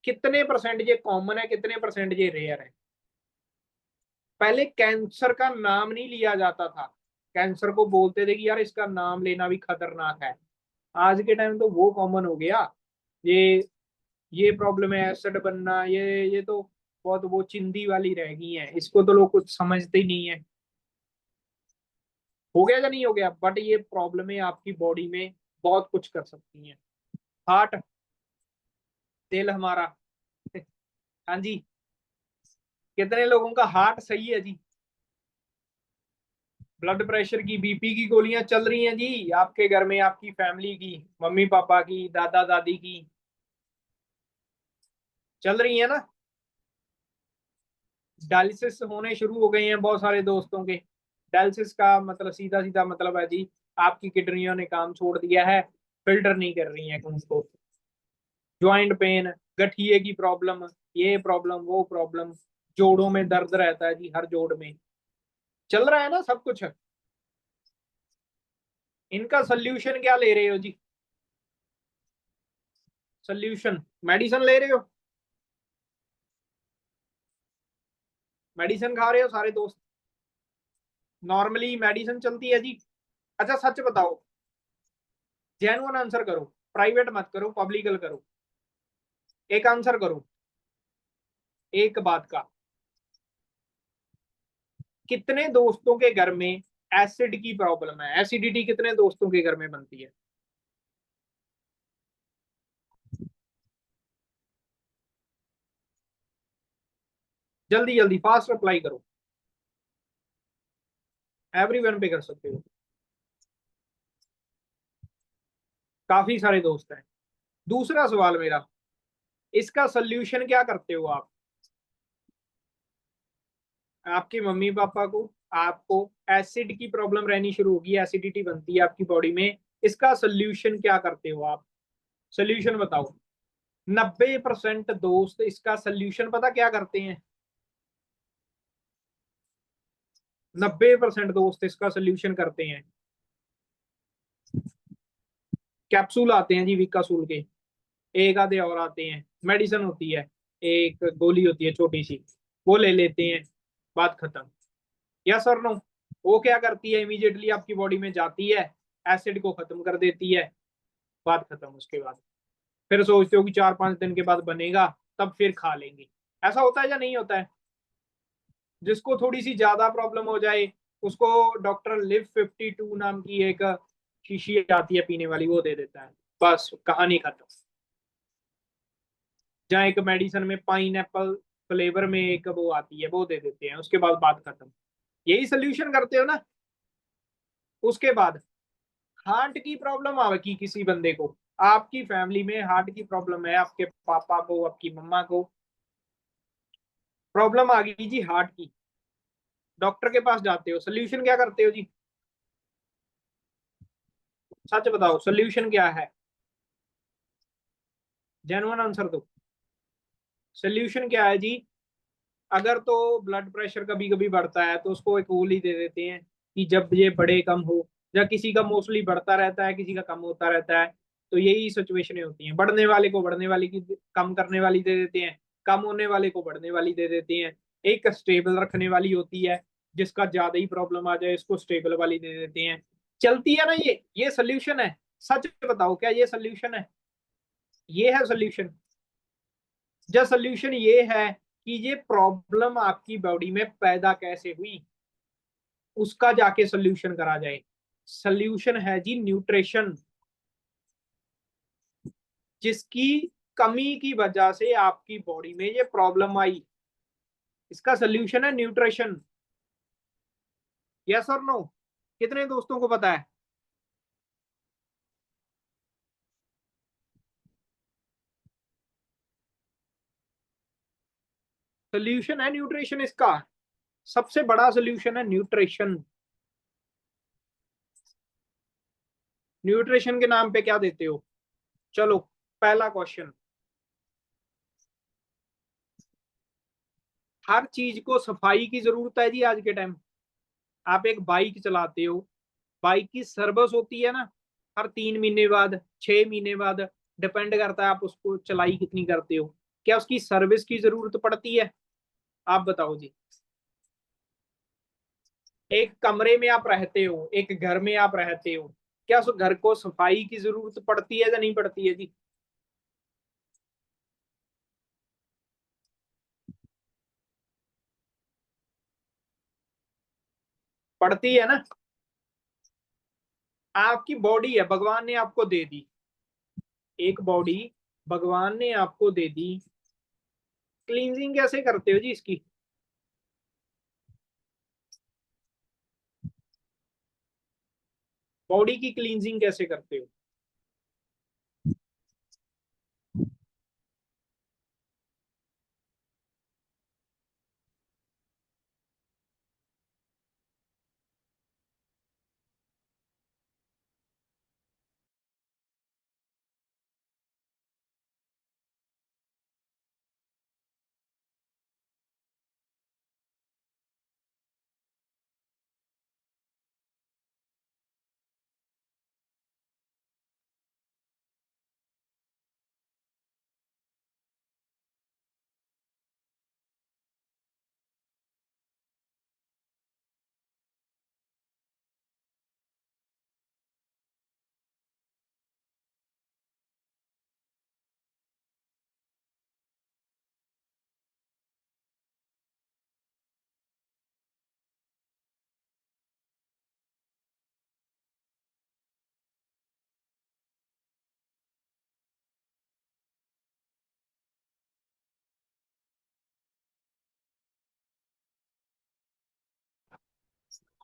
कितने परसेंट ये कॉमन है, कितने परसेंट ये रेयर है? पहले कैंसर का नाम नहीं लिया जाता था, कैंसर को बोलते थे कि यार इसका नाम लेना भी खतरनाक है। आज के टाइम तो वो कॉमन हो गया, ये ये प्रॉब्लम है एसिड बनना, ये तो बहुत वो चिंदी वाली रह गई है, इसको तो लोग कुछ समझते ही नहीं है। हो गया या नहीं हो गया? बट ये प्रॉब्लम आपकी बॉडी में बहुत कुछ कर सकती हैं। हार्ट, दिल हमारा हाँ जी, कितने लोगों का हार्ट सही है जी? ब्लड प्रेशर की, बीपी की गोलियां चल रही हैं जी आपके घर में, आपकी फैमिली की, मम्मी पापा की, दादा दादी की, चल रही है ना? डायलिसिस होने शुरू हो गए हैं बहुत सारे दोस्तों के। डायलिसिस का मतलब सीधा सीधा मतलब है जी, आपकी किडनियों ने काम छोड़ दिया है, फिल्टर नहीं कर रही हैं खून को। ज्वाइंट पेन, गठिए की प्रॉब्लम, ये प्रॉब्लम वो प्रॉब्लम, जोड़ों में दर्द रहता है जी, हर जोड़ में। चल रहा है ना सब कुछ? इनका सोल्यूशन क्या ले रहे हो जी? सोल्यूशन, मेडिसिन ले रहे हो? मेडिसिन खा रहे हो सारे दोस्त? नॉर्मली मेडिसिन चलती है जी? अच्छा सच बताओ, जेन्युइन आंसर करो, प्राइवेट मत करो, पब्लिकल करो, एक आंसर करो एक बात का, कितने दोस्तों के घर में एसिड की प्रॉब्लम है, एसिडिटी कितने दोस्तों के घर में बनती है? जल्दी जल्दी फास्ट अप्लाई करो, एवरीवन पे कर सकते हो, काफी सारे दोस्त हैं। दूसरा सवाल मेरा, इसका सोल्यूशन क्या करते हो आप? आपके मम्मी पापा को, आपको एसिड की प्रॉब्लम रहनी शुरू होगी, एसिडिटी बनती है आपकी बॉडी में, इसका सोल्यूशन क्या करते हो आप? सोल्यूशन बताओ। 90% दोस्त इसका सोल्यूशन पता क्या करते हैं? 90% दोस्त इसका सोल्यूशन करते हैं, कैप्सूल आते हैं जी विकासूल के, एक आधे और आते हैं, मेडिसिन होती है, एक गोली होती है छोटी सी, वो ले लेते हैं, बात खत्म। या सर नो? वो क्या करती है, इमीडिएटली आपकी बॉडी में जाती है, एसिड को खत्म कर देती है, बात खत्म। उसके बाद फिर सोचते हो कि 4-5 दिन के बाद बनेगा, तब फिर खा लेंगे। ऐसा होता है या नहीं होता है? जिसको थोड़ी सी ज्यादा प्रॉब्लम हो जाए, उसको डॉक्टर लिव 52 नाम की एक शीशी आती है पीने वाली, वो दे देता है, बस कहानी खत्म। जहाँ एक मेडिसिन में पाइन एप्पल फ्लेवर में एक वो आती है, वो दे देते हैं, उसके बाद बात खत्म। यही सोल्यूशन करते हो ना? उसके बाद हार्ट की प्रॉब्लम आवेगी किसी बंदे को, आपकी फैमिली में हार्ट की प्रॉब्लम है, आपके पापा को, आपकी मम्मा को प्रॉब्लम आ गई जी हार्ट की, डॉक्टर के पास जाते हो, सोल्यूशन क्या करते हो जी? सच बताओ, सोल्यूशन क्या है? जेन्युइन आंसर दो। सोल्यूशन क्या है जी? अगर तो ब्लड प्रेशर कभी कभी बढ़ता है तो उसको एक गोली दे देते हैं कि जब ये बढ़े कम हो, या किसी का मोस्टली बढ़ता रहता है, किसी का कम होता रहता है, तो यही सिचुएशनें होती हैं। बढ़ने वाले को बढ़ने वाली की कम करने वाली दे देते हैं, कम होने वाले को बढ़ने वाली दे देते हैं। एक स्टेबल रखने वाली होती है, जिसका ज्यादा ही प्रॉब्लम आ जाए इसको स्टेबल वाली दे देते हैं। चलती है ना ये सोल्यूशन है। सच बताओ, क्या ये सोल्यूशन है? ये है सोल्यूशन? जो सोल्यूशन ये है कि ये प्रॉब्लम आपकी बॉडी में पैदा कैसे हुई, उसका जाके सोल्यूशन करा जाए। सोल्यूशन है जी न्यूट्रिशन, जिसकी कमी की वजह से आपकी बॉडी में ये प्रॉब्लम आई, इसका सोल्यूशन है न्यूट्रिशन। यस और नो? कितने दोस्तों को पता है? सोल्यूशन है न्यूट्रिशन इसका, सबसे बड़ा सोल्यूशन है न्यूट्रिशन। न्यूट्रिशन के नाम पे क्या देते हो? चलो, पहला क्वेश्चन। हर चीज को सफाई की जरूरत है जी आज के टाइम। आप एक बाइक चलाते हो, बाइक की सर्विस होती है ना, हर 3 महीने बाद, 6 महीने बाद, डिपेंड करता है आप उसको चलाई कितनी करते हो। क्या उसकी सर्विस की जरूरत पड़ती है? आप बताओ जी। एक कमरे में आप रहते हो, एक घर में आप रहते हो, क्या उस घर को सफाई की जरूरत पड़ती है या नहीं पड़ती है जी? पड़ती है ना? आपकी बॉडी है, भगवान ने आपको दे दी, एक बॉडी भगवान ने आपको दे दी, क्लींजिंग कैसे करते हो जी इसकी? बॉडी की क्लींजिंग कैसे करते हो?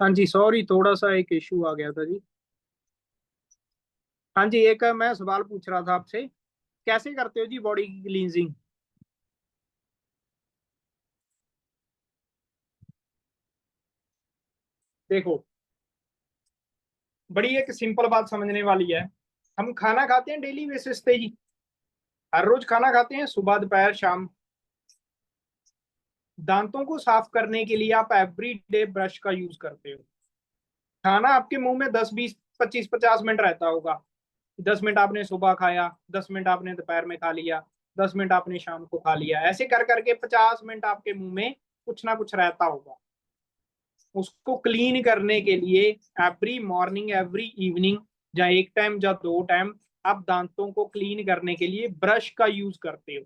हाँ जी, सॉरी, थोड़ा सा एक इशू आ गया था जी। हाँ जी, एक मैं सवाल पूछ रहा था आपसे, कैसे करते हो जी बॉडी की क्लींजिंग? देखो, बड़ी एक सिंपल बात समझने वाली है। हम खाना खाते हैं डेली बेसिस पे जी, हर रोज खाना खाते हैं, सुबह दोपहर शाम। दांतों को साफ करने के लिए आप एवरी डे ब्रश का यूज करते हो। खाना आपके मुंह में 10 20 25 50 मिनट रहता होगा। 10 मिनट आपने सुबह खाया, 10 मिनट आपने दोपहर में खा लिया, 10 मिनट आपने शाम को खा लिया, ऐसे कर करके 50 मिनट आपके मुंह में कुछ ना कुछ रहता होगा। उसको क्लीन करने के लिए एवरी मॉर्निंग एवरी इवनिंग, या एक टाइम या 2 टाइम, आप दांतों को क्लीन करने के लिए ब्रश का यूज करते हो।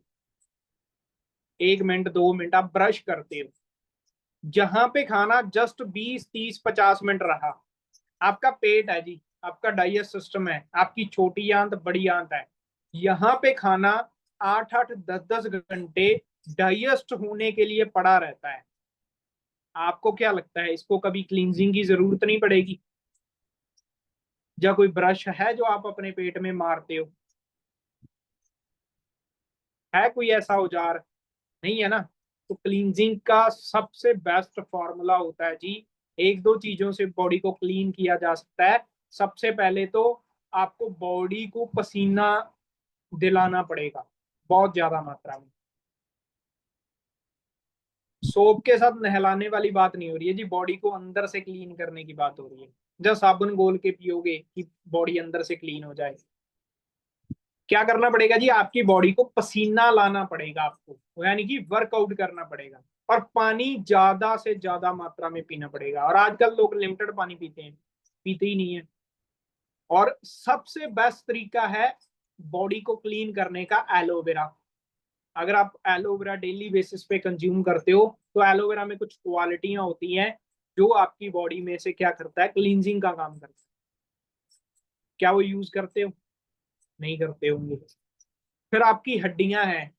1 मिनट 2 मिनट आप ब्रश करते हो। जहां पे खाना जस्ट 20 30 50 मिनट रहा, आपका पेट है जी, आपका डाइजेस्ट सिस्टम है, आपकी छोटी आंत बड़ी आंत है, यहाँ पे खाना 8 8 10 10 घंटे डाइजेस्ट होने के लिए पड़ा रहता है। आपको क्या लगता है, इसको कभी क्लींजिंग की जरूरत नहीं पड़ेगी? या कोई ब्रश है जो आप अपने पेट में मारते हो? है कोई ऐसा औजार? नहीं है ना। तो क्लींजिंग का सबसे बेस्ट फॉर्मूला होता है जी, एक दो चीजों से बॉडी को क्लीन किया जा सकता है। सबसे पहले तो आपको बॉडी को पसीना दिलाना पड़ेगा, बहुत ज्यादा मात्रा में। सोप के साथ नहलाने वाली बात नहीं हो रही है जी, बॉडी को अंदर से क्लीन करने की बात हो रही है। जब साबुन घोल के पियोगे कि बॉडी अंदर से क्लीन हो जाए, क्या करना पड़ेगा जी, आपकी बॉडी को पसीना लाना पड़ेगा आपको, यानी कि वर्कआउट करना पड़ेगा। और पानी ज्यादा से ज्यादा मात्रा में पीना पड़ेगा, और आजकल लोग लिमिटेड पानी पीते हैं, पीते ही नहीं है। और सबसे बेस्ट तरीका है बॉडी को क्लीन करने का एलोवेरा। अगर आप एलोवेरा डेली बेसिस पे कंज्यूम करते हो, तो एलोवेरा में कुछ क्वालिटियां होती हैं जो आपकी बॉडी में से क्या करता है, क्लींजिंग का काम करता है। क्या वो यूज करते हो? नहीं करते होंगे। फिर आपकी हड्डियां हैं,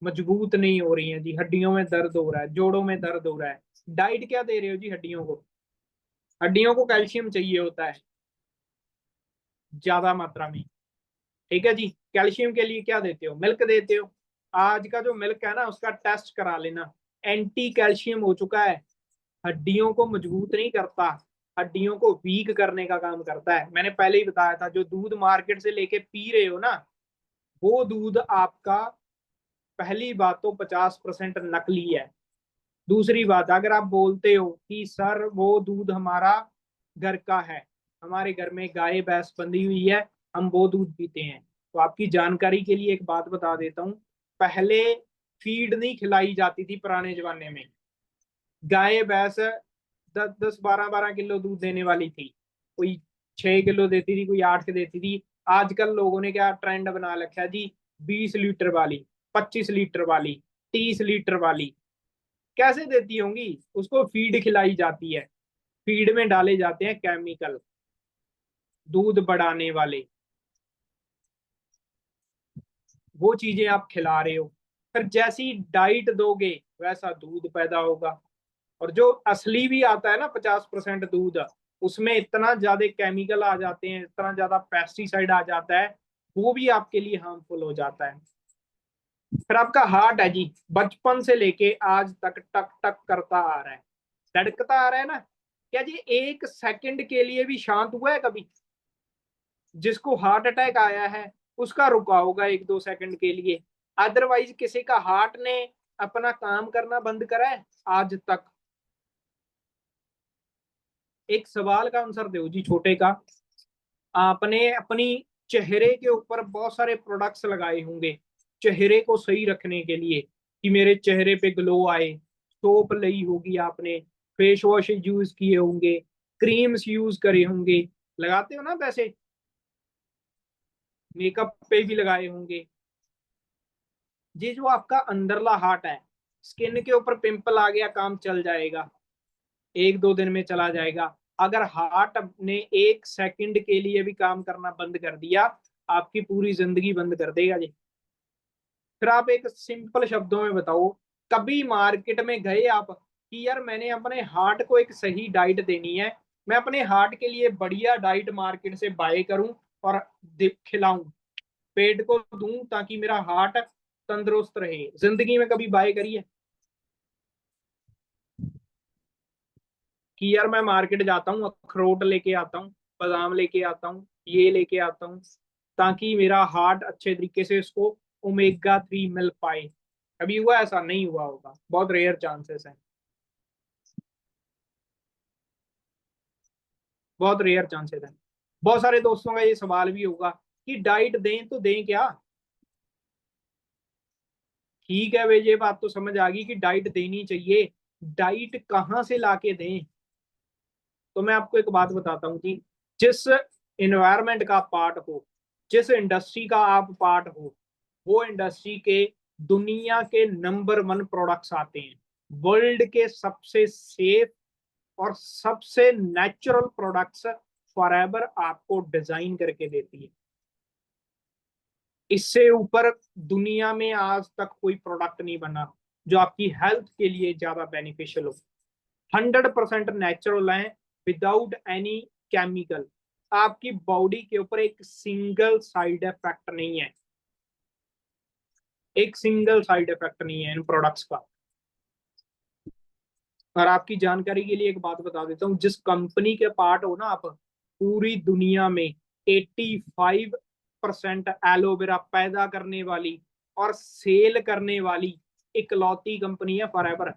मजबूत नहीं हो रही हैं जी, हड्डियों में दर्द हो रहा है, जोड़ों में दर्द हो रहा है, डाइट क्या दे रहे हो जी हड्डियों को? हड्डियों को कैल्शियम चाहिए होता है ज्यादा मात्रा में। ठीक है जी, कैल्शियम के लिए क्या देते हो? मिल्क देते हो। आज का जो मिल्क है ना, उसका टेस्ट करा लेना, एंटी कैल्शियम हो चुका है। हड्डियों को मजबूत नहीं करता, हड्डियों को वीक करने का काम करता है। मैंने पहले ही बताया था, जो दूध मार्केट से लेके पी रहे हो ना, वो दूध आपका, पहली बात तो 50% नकली है। दूसरी बात, अगर आप बोलते हो कि सर वो दूध हमारा घर का है, हमारे घर में गाय भैंस बंधी हुई है, हम वो दूध पीते हैं, तो आपकी जानकारी के लिए एक बात बता देता हूँ। पहले फीड नहीं खिलाई जाती थी पुराने जमाने में। गाय भैंस 10 10 12 12 किलो दूध देने वाली थी। कोई 6 किलो देती थी, कोई 8 के देती थी। आजकल लोगों ने क्या ट्रेंड बना रखा है जी, 20 लीटर वाली, 25 लीटर वाली, 30 लीटर वाली। कैसे देती होंगी? उसको फीड खिलाई जाती है, फीड में डाले जाते हैं केमिकल, दूध बढ़ाने वाले, वो चीजें आप खिला रहे हो। फिर जैसी डाइट दोगे वैसा दूध पैदा होगा। और जो असली भी आता है ना 50% दूध, उसमें इतना ज्यादा केमिकल आ जाते हैं, इतना ज्यादा पेस्टिसाइड आ जाता है, वो भी आपके लिए हार्मफुल हो जाता है। फिर आपका हार्ट है जी, बचपन से लेके आज तक टक टक करता आ रहा है, धड़कता आ रहा है ना। क्या जी 1 सेकंड के लिए भी शांत हुआ है कभी? जिसको हार्ट अटैक आया है उसका रुका होगा 1 2 सेकंड के लिए, अदरवाइज किसी का हार्ट ने अपना काम करना बंद करा है आज तक? एक सवाल का आंसर दो जी, छोटे का। आपने अपनी चेहरे के ऊपर बहुत सारे प्रोडक्ट्स लगाए होंगे चेहरे को सही रखने के लिए, कि मेरे चेहरे पे ग्लो आए। सोप ली होगी आपने, फेस वॉश यूज किए होंगे, क्रीम्स यूज करे होंगे, लगाते हो ना वैसे, मेकअप पे भी लगाए होंगे। ये जो आपका अंदरला हार्ट है, स्किन के ऊपर पिंपल आ गया, काम चल जाएगा, 1 2 दिन में चला जाएगा। अगर हार्ट ने 1 सेकंड के लिए भी काम करना बंद कर दिया, आपकी पूरी जिंदगी बंद कर देगा जी। फिर आप एक सिंपल शब्दों में बताओ, कभी मार्केट में गए आप कि यार मैंने अपने हार्ट को एक सही डाइट देनी है, मैं अपने हार्ट के लिए बढ़िया डाइट मार्केट से बाय करूं और खिलाऊं, पेट को दूं ताकि मेरा हार्ट तंदुरुस्त रहे, जिंदगी में कभी बाय करिए? कि यार मैं मार्केट जाता हूँ, अखरोट लेके आता हूँ, बादाम लेके आता हूँ, ये लेके आता हूँ, ताकि मेरा हार्ट अच्छे तरीके से इसको ओमेगा 3 मिल पाए। कभी हुआ ऐसा? नहीं हुआ होगा, बहुत रेयर चांसेस है, बहुत रेयर चांसेस है। बहुत सारे दोस्तों का ये सवाल भी होगा कि डाइट दें तो दें क्या। ठीक है भाई, ये बात तो समझ आ गई कि डाइट देनी चाहिए। डाइट कहाँ से लाके दें? तो मैं आपको एक बात बताता हूँ कि जिस इन्वायरमेंट का पार्ट हो, जिस इंडस्ट्री का आप पार्ट हो, वो इंडस्ट्री के दुनिया के नंबर 1 प्रोडक्ट्स आते हैं। वर्ल्ड के सबसे सेफ और सबसे नेचुरल प्रोडक्ट्स फॉरएवर आपको डिजाइन करके देती है। इससे ऊपर दुनिया में आज तक कोई प्रोडक्ट नहीं बना जो आपकी हेल्थ के लिए ज्यादा बेनिफिशियल हो। 100% नेचुरल है, विदाउट एनी केमिकल। आपकी बॉडी के ऊपर एक सिंगल साइड इफेक्ट नहीं है, एक सिंगल साइड इफेक्ट नहीं है इन प्रोडक्ट्स का। और आपकी जानकारी के लिए एक बात बता देता हूँ, जिस कंपनी के पार्ट हो ना आप, पूरी दुनिया में 85% एलोवेरा पैदा करने वाली और सेल करने वाली इकलौती कंपनी है फॉरएवर,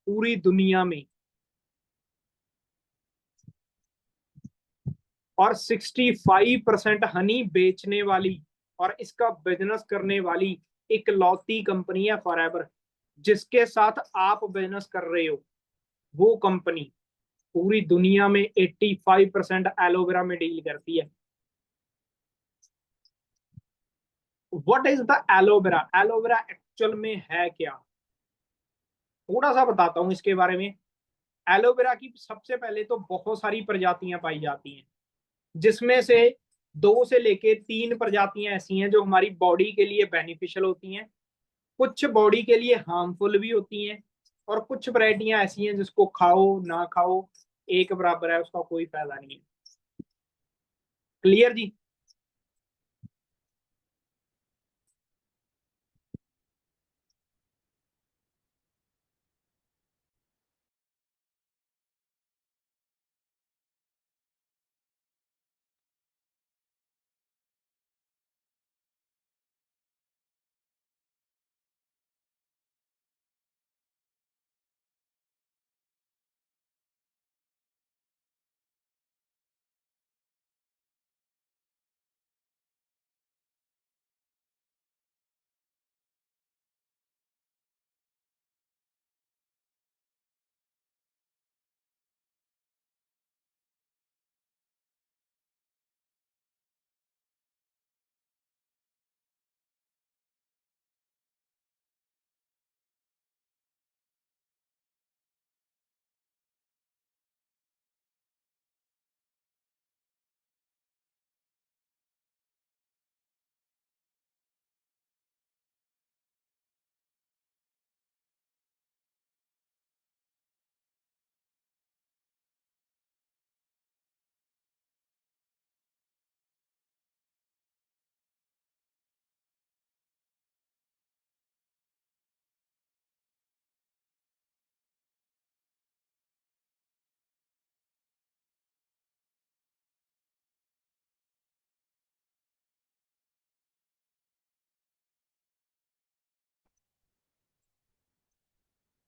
पूरी दुनिया में। और 65% हनी बेचने वाली और इसका बिजनेस करने वाली इकलौती कंपनी है फॉरएवर। जिसके साथ आप बिजनेस कर रहे हो, वो कंपनी पूरी दुनिया में 85% एलोवेरा में डील करती है। What is the aloe vera? Aloe vera actual में है क्या, थोड़ा सा बताता हूं इसके बारे में। एलोवेरा की सबसे पहले तो बहुत सारी प्रजातियां पाई जाती हैं, जिसमें से 2 से लेके 3 प्रजातियां ऐसी हैं जो हमारी बॉडी के लिए बेनिफिशियल होती हैं, कुछ बॉडी के लिए हार्मफुल भी होती हैं, और कुछ वैरायटियां ऐसी हैं जिसको खाओ ना खाओ एक बराबर है, उसका कोई फायदा नहीं है। क्लियर जी?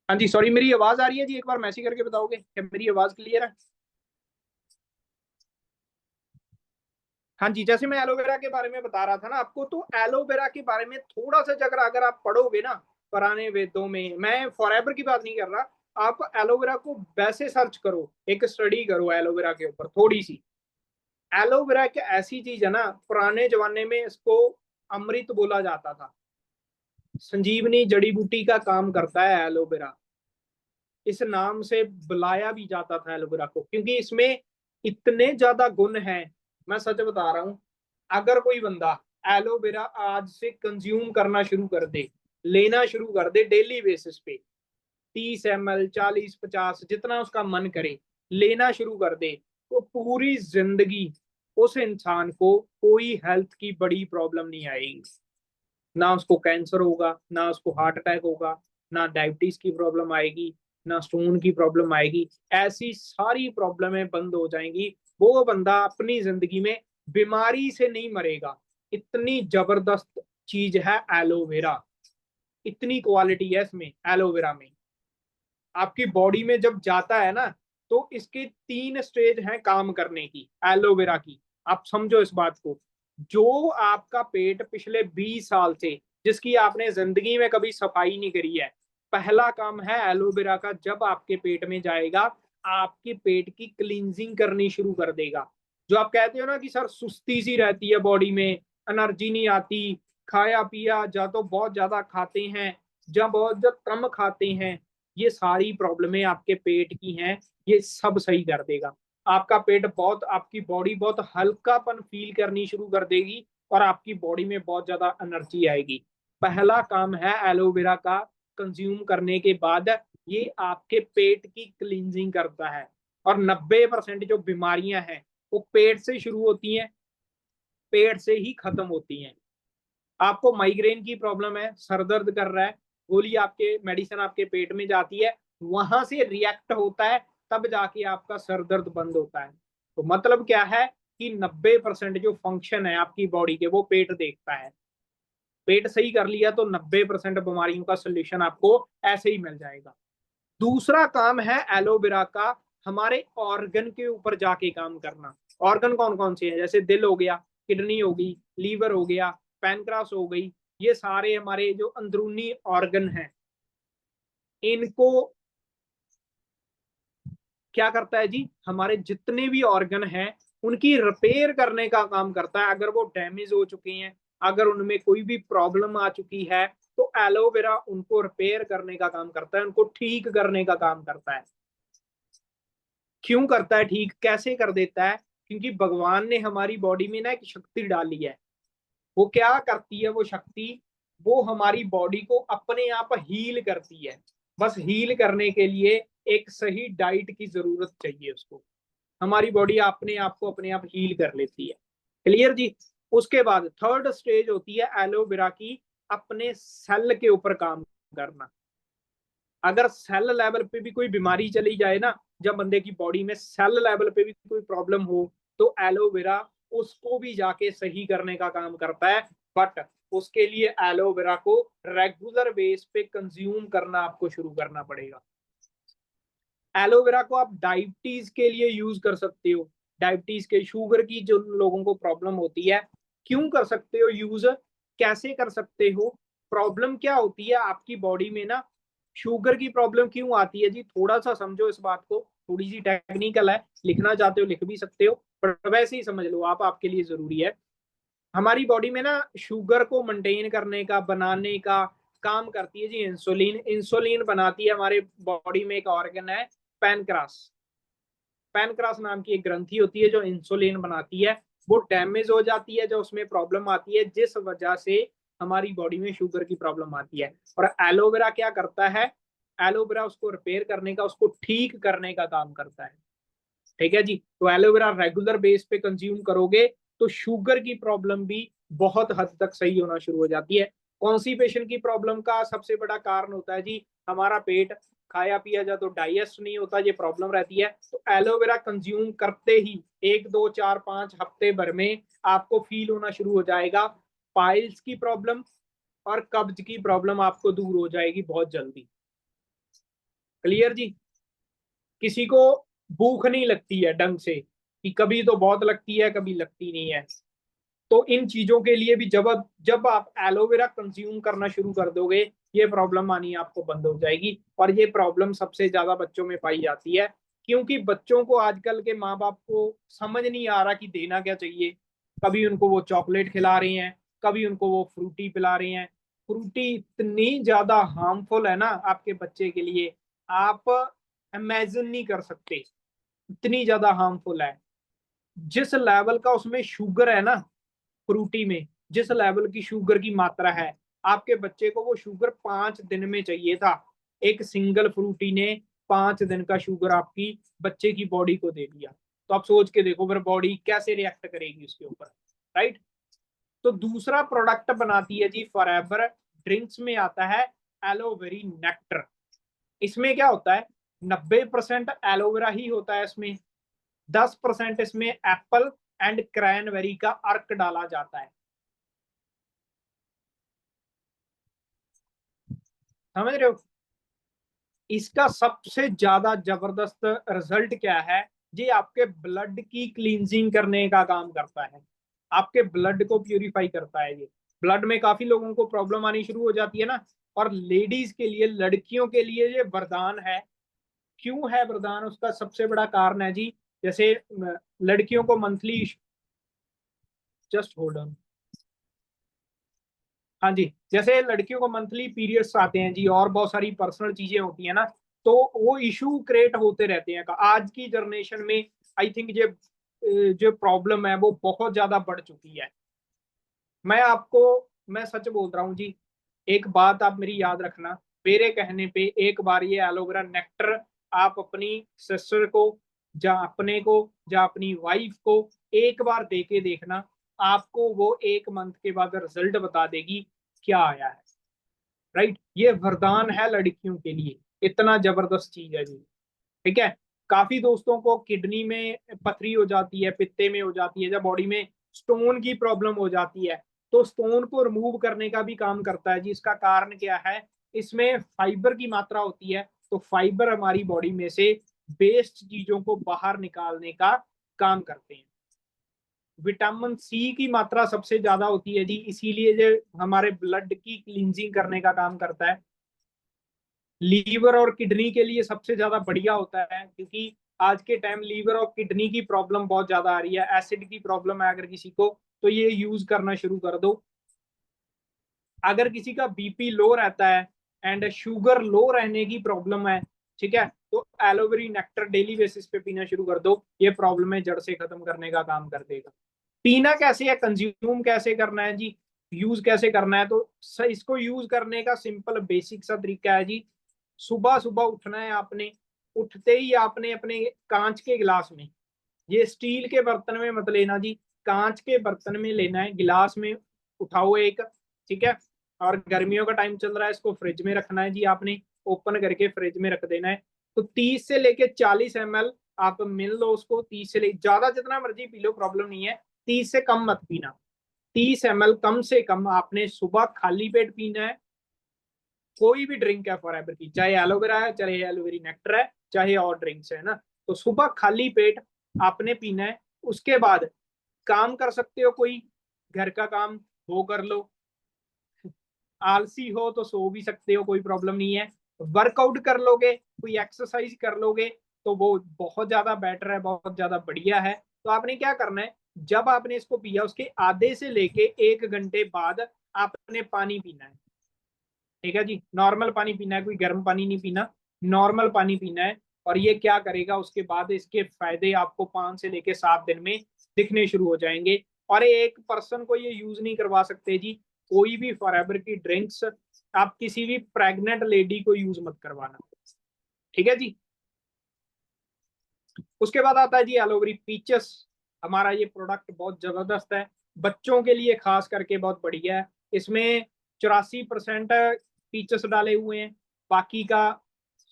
हाँ जी, सॉरी, मेरी आवाज आ रही है जी? एक बार मैसेज करके बताओगे कि मेरी आवाज क्लियर है? हाँ जी, जैसे मैं एलोवेरा के बारे में बता रहा था ना आपको, तो एलोवेरा के बारे में थोड़ा सा अगर अगर आप पढ़ोगे ना पुराने वेदों में, मैं फॉरएवर की बात नहीं कर रहा, आप एलोवेरा को वैसे सर्च करो, एक स्टडी करो एलोवेरा के ऊपर थोड़ी सी। एलोवेरा एक ऐसी चीज है ना, पुराने जमाने में इसको अमृत बोला जाता था, संजीवनी जड़ी बूटी का काम करता है एलोवेरा, इस नाम से बुलाया भी जाता था एलोवेरा को, क्योंकि इसमें इतने ज्यादा गुण हैं। मैं सच बता रहा हूं, अगर कोई बंदा एलोवेरा आज से कंज्यूम करना शुरू कर दे, लेना शुरू कर दे डेली बेसिस पे, 30 ml 40 50 जितना उसका मन करे लेना शुरू कर दे, तो पूरी जिंदगी उस इंसान को कोई हेल्थ की बड़ी प्रॉब्लम नहीं आएगी। ना उसको कैंसर होगा, ना उसको हार्ट अटैक होगा, ना डायबिटीज की प्रॉब्लम आएगी, ना स्टोन की प्रॉब्लम आएगी, ऐसी सारी प्रॉब्लमें बंद हो जाएंगी। वो बंदा अपनी जिंदगी में बीमारी से नहीं मरेगा। इतनी जबरदस्त चीज है एलोवेरा, इतनी क्वालिटी है इसमें एलोवेरा में। आपकी बॉडी में जब जाता है ना, तो इसके 3 स्टेज हैं काम करने की एलोवेरा की। आप समझो इस बात को। जो आपका पेट पिछले 20 साल से, जिसकी आपने जिंदगी में कभी सफाई नहीं करी है, पहला काम है एलोवेरा का, जब आपके पेट में जाएगा आपके पेट की क्लींजिंग करनी शुरू कर देगा। जो आप कहते हो ना कि सर सुस्ती सी रहती है बॉडी में, एनर्जी नहीं आती, खाया पिया या तो बहुत ज्यादा खाते हैं या बहुत जब कम खाते हैं, ये सारी प्रॉब्लमें आपके पेट की हैं, ये सब सही कर देगा। आपका पेट बहुत, आपकी बॉडी बहुत हल्कापन फील करनी शुरू कर देगी और आपकी बॉडी में बहुत ज्यादा एनर्जी आएगी। पहला काम है एलोवेरा का कंज्यूम करने के बाद, ये आपके पेट की क्लींजिंग करता है। और 90% जो बीमारियां हैं वो पेट से शुरू होती हैं, पेट से ही खत्म होती हैं। आपको माइग्रेन की प्रॉब्लम है, सर दर्द कर रहा है, गोली आपके मेडिसिन आपके पेट में जाती है, वहां से रिएक्ट होता है, तब जाके आपका सर दर्द बंद होता है। तो मतलब क्या है कि 90% जो फंक्शन है आपकी बॉडी के वो पेट देखता है। पेट सही कर लिया तो 90% बीमारियों का सोल्यूशन आपको ऐसे ही मिल जाएगा। दूसरा काम है एलोवेरा का हमारे ऑर्गन के ऊपर जाके काम करना। ऑर्गन कौन कौन से हैं? जैसे दिल हो गया, किडनी हो गई, लीवर हो गया, पैनक्रास हो गई, ये सारे हमारे जो अंदरूनी ऑर्गन हैं, इनको क्या करता है जी, हमारे जितने भी ऑर्गन हैं उनकी रिपेयर करने का काम करता है। अगर वो डैमेज हो चुके हैं, अगर उनमें कोई भी प्रॉब्लम आ चुकी है, तो एलोवेरा उनको रिपेयर करने का काम करता है, उनको ठीक करने का काम करता है। क्यों करता है ठीक, कैसे कर देता है? क्योंकि भगवान ने हमारी बॉडी में ना एक शक्ति डाली है। वो क्या करती है वो शक्ति? वो हमारी बॉडी को अपने आप हील करती है। बस हील करने के लिए एक सही डाइट की जरूरत चाहिए उसको। हमारी बॉडी अपने आप हील कर लेती है। क्लियर जी? उसके बाद थर्ड स्टेज होती है एलोवेरा की, अपने सेल के ऊपर काम करना। अगर सेल लेवल पे भी कोई बीमारी चली जाए ना, जब बंदे की बॉडी में सेल लेवल पे भी कोई प्रॉब्लम हो, तो एलोवेरा उसको भी जाके सही करने का काम करता है। बट उसके लिए एलोवेरा को रेगुलर बेस पे कंज्यूम करना आपको शुरू करना पड़ेगा। एलोवेरा को आप डायबिटीज के लिए यूज कर सकते हो। डायबिटीज के, शुगर की जो लोगों को प्रॉब्लम होती है, क्यों कर सकते हो यूज, कैसे कर सकते हो? प्रॉब्लम क्या होती है आपकी बॉडी में ना, शुगर की प्रॉब्लम क्यों आती है जी? थोड़ा सा समझो इस बात को, थोड़ी सी टेक्निकल है, लिखना चाहते हो लिख भी सकते हो, पर वैसे ही समझ लो आप, आपके लिए जरूरी है। हमारी बॉडी में ना शुगर को मेंटेन करने का, बनाने का काम करती है जी इंसुलिन। इंसुलिन बनाती है हमारे बॉडी में एक ऑर्गन है पैनक्रास। पैनक्रास नाम की एक ग्रंथि होती है जो इंसुलिन बनाती है। वो डैमेज हो जाती है जो उसमें प्रॉब्लम आती है, जिस वजह से हमारी बॉडी में शुगर की प्रॉब्लम आती है। और एलोवेरा क्या करता है? एलोवेरा उसको रिपेयर करने का, उसको ठीक करने का काम करता है। ठीक है जी? तो एलोवेरा रेगुलर बेस पे कंज्यूम करोगे तो शुगर की प्रॉब्लम भी बहुत हद तक सही होना शुरू हो जाती है। कॉन्स्टिपेशन की प्रॉब्लम का सबसे बड़ा कारण होता है जी हमारा पेट, खाया पिया जा तो डाइजेस्ट नहीं होता, ये प्रॉब्लम रहती है। तो एलोवेरा कंज्यूम करते ही 1 2 4 5 हफ्ते भर में आपको फील होना शुरू हो जाएगा, पाइल्स की प्रॉब्लम और कब्ज की प्रॉब्लम आपको दूर हो जाएगी बहुत जल्दी। क्लियर जी? किसी को भूख नहीं लगती है ढंग से, कि कभी तो बहुत लगती है कभी लगती नहीं है, तो इन चीजों के लिए भी जब जब आप एलोवेरा कंज्यूम करना शुरू कर दोगे, ये प्रॉब्लम आनी आपको बंद हो जाएगी। और ये प्रॉब्लम सबसे ज्यादा बच्चों में पाई जाती है, क्योंकि बच्चों को आजकल के माँ बाप को समझ नहीं आ रहा कि देना क्या चाहिए। कभी उनको वो चॉकलेट खिला रहे हैं, कभी उनको वो फ्रूटी पिला रहे हैं। फ्रूटी इतनी ज्यादा हार्मफुल है ना आपके बच्चे के लिए, आप इमेजिन नहीं कर सकते, इतनी ज्यादा हार्मफुल है। जिस लेवल का उसमें शुगर है ना, फ्रूटी में जिस लेवल की शुगर की मात्रा है, आपके बच्चे को वो शुगर 5 दिन में चाहिए था। एक सिंगल फ्रूटी ने 5 दिन का शुगर आपकी बच्चे की बॉडी को दे दिया। तो आप सोच के देखो फिर बॉडी कैसे रिएक्ट करेगी उसके ऊपर, राइट? तो दूसरा प्रोडक्ट बनाती है जी फॉरएवर ड्रिंक्स में आता है एलोवेरी नेक्टर। इसमें क्या होता है? 90% एलोवेरा ही होता है इसमें, 10% इसमें एप्पल एंड क्रैनबेरी का अर्क डाला जाता है। समझ रहे हो? इसका सबसे ज्यादा जबरदस्त रिजल्ट क्या है जी? आपके ब्लड की क्लींजिंग करने का काम करता है, आपके ब्लड को प्यूरिफाई करता है। ये ब्लड में काफी लोगों को प्रॉब्लम आनी शुरू हो जाती है ना, और लेडीज के लिए, लड़कियों के लिए ये वरदान है। क्यों है वरदान? उसका सबसे बड़ा कारण है जी, जैसे लड़कियों को मंथली, जस्ट होल्ड ऑन, हाँ जी, जैसे लड़कियों को मंथली पीरियड्स आते हैं जी, और बहुत सारी पर्सनल चीजें होती है ना, तो वो इशू क्रिएट होते रहते हैं। आज की जनरेशन में आई थिंक ये जो प्रॉब्लम है वो बहुत ज्यादा बढ़ चुकी है। मैं आपको, मैं सच बोल रहा हूँ जी, एक बात आप मेरी याद रखना, मेरे कहने पे एक बार ये एलोवेरा नेक्टर आप अपनी सिस्टर को, या अपने को, या अपनी वाइफ को एक बार दे के देखना, आपको वो 1 मंथ के बाद रिजल्ट बता देगी क्या आया है। राइट? ये वरदान है लड़कियों के लिए, इतना जबरदस्त चीज है जी। ठीक है? काफी दोस्तों को किडनी में पथरी हो जाती है, पित्ते में हो जाती है, जब बॉडी में स्टोन की प्रॉब्लम हो जाती है, तो स्टोन को रिमूव करने का भी काम करता है जी। इसका कारण क्या है? इसमें फाइबर की मात्रा होती है, तो फाइबर हमारी बॉडी में से वेस्ट चीजों को बाहर निकालने का काम करते हैं। विटामिन सी की मात्रा सबसे ज्यादा होती है जी, इसीलिए जो हमारे ब्लड की क्लींजिंग करने का काम करता है। लीवर और किडनी के लिए सबसे ज्यादा बढ़िया होता है, क्योंकि आज के टाइम लीवर और किडनी की प्रॉब्लम बहुत ज्यादा आ रही है। एसिड की प्रॉब्लम है अगर किसी को, तो ये यूज करना शुरू कर दो। अगर किसी का बीपी लो रहता है एंड शुगर लो रहने की प्रॉब्लम है, ठीक है, तो एलोवेरी नेक्टर डेली बेसिस पे पीना शुरू कर दो, ये प्रॉब्लम है जड़ से खत्म करने का काम कर देगा। पीना कैसे है, कंज्यूम कैसे करना है जी, यूज कैसे करना है, तो इसको यूज करने का सिंपल बेसिक सा तरीका है जी। सुबह सुबह उठना है आपने, उठते ही आपने अपने कांच के गिलास में, ये स्टील के बर्तन में मत लेना जी, कांच के बर्तन में लेना है, गिलास में उठाओ एक, ठीक है। और गर्मियों का टाइम चल रहा है, इसको फ्रिज में रखना है जी, आपने ओपन करके फ्रिज में रख देना है। तो 30 से लेके 40 ml आप मिल लो उसको, 30 से ले, ज्यादा जितना मर्जी पी लो, प्रॉब्लम नहीं है, 30 से कम मत पीना। 30 ml कम से कम आपने सुबह खाली पेट पीना है। कोई भी ड्रिंक है फॉर एवर की, चाहे एलोवेरा है, चाहे एलोवेरी नेक्टर है, चाहे और ड्रिंक्स है ना, तो सुबह खाली पेट आपने पीना है। उसके बाद काम कर सकते हो, कोई घर का काम वो कर लो, आलसी हो तो सो भी सकते हो, कोई प्रॉब्लम नहीं है। वर्कआउट कर लोगे, कोई एक्सरसाइज कर लोगे, तो वो बहुत ज्यादा बेटर है, बहुत ज्यादा बढ़िया है। तो आपने क्या करना है, जब आपने इसको पिया उसके आधे से लेके 1 घंटे बाद आपने पानी पीना है। ठीक है जी, नॉर्मल पानी पीना है, कोई गर्म पानी नहीं पीना, नॉर्मल पानी पीना है। और ये क्या करेगा, उसके बाद इसके फायदे आपको 5 से लेके 7 दिन में दिखने शुरू हो जाएंगे। और एक पर्सन को ये यूज नहीं करवा सकते जी, कोई भी फॉरएवर की ड्रिंक्स आप किसी भी प्रेग्नेंट लेडी को यूज मत करवाना। ठीक है जी। उसके बाद आता है जी एलोवेरी पीचस। हमारा ये प्रोडक्ट बहुत जबरदस्त है, बच्चों के लिए खास करके बहुत बढ़िया है। इसमें 84% पीचस डाले हुए हैं, बाकी का,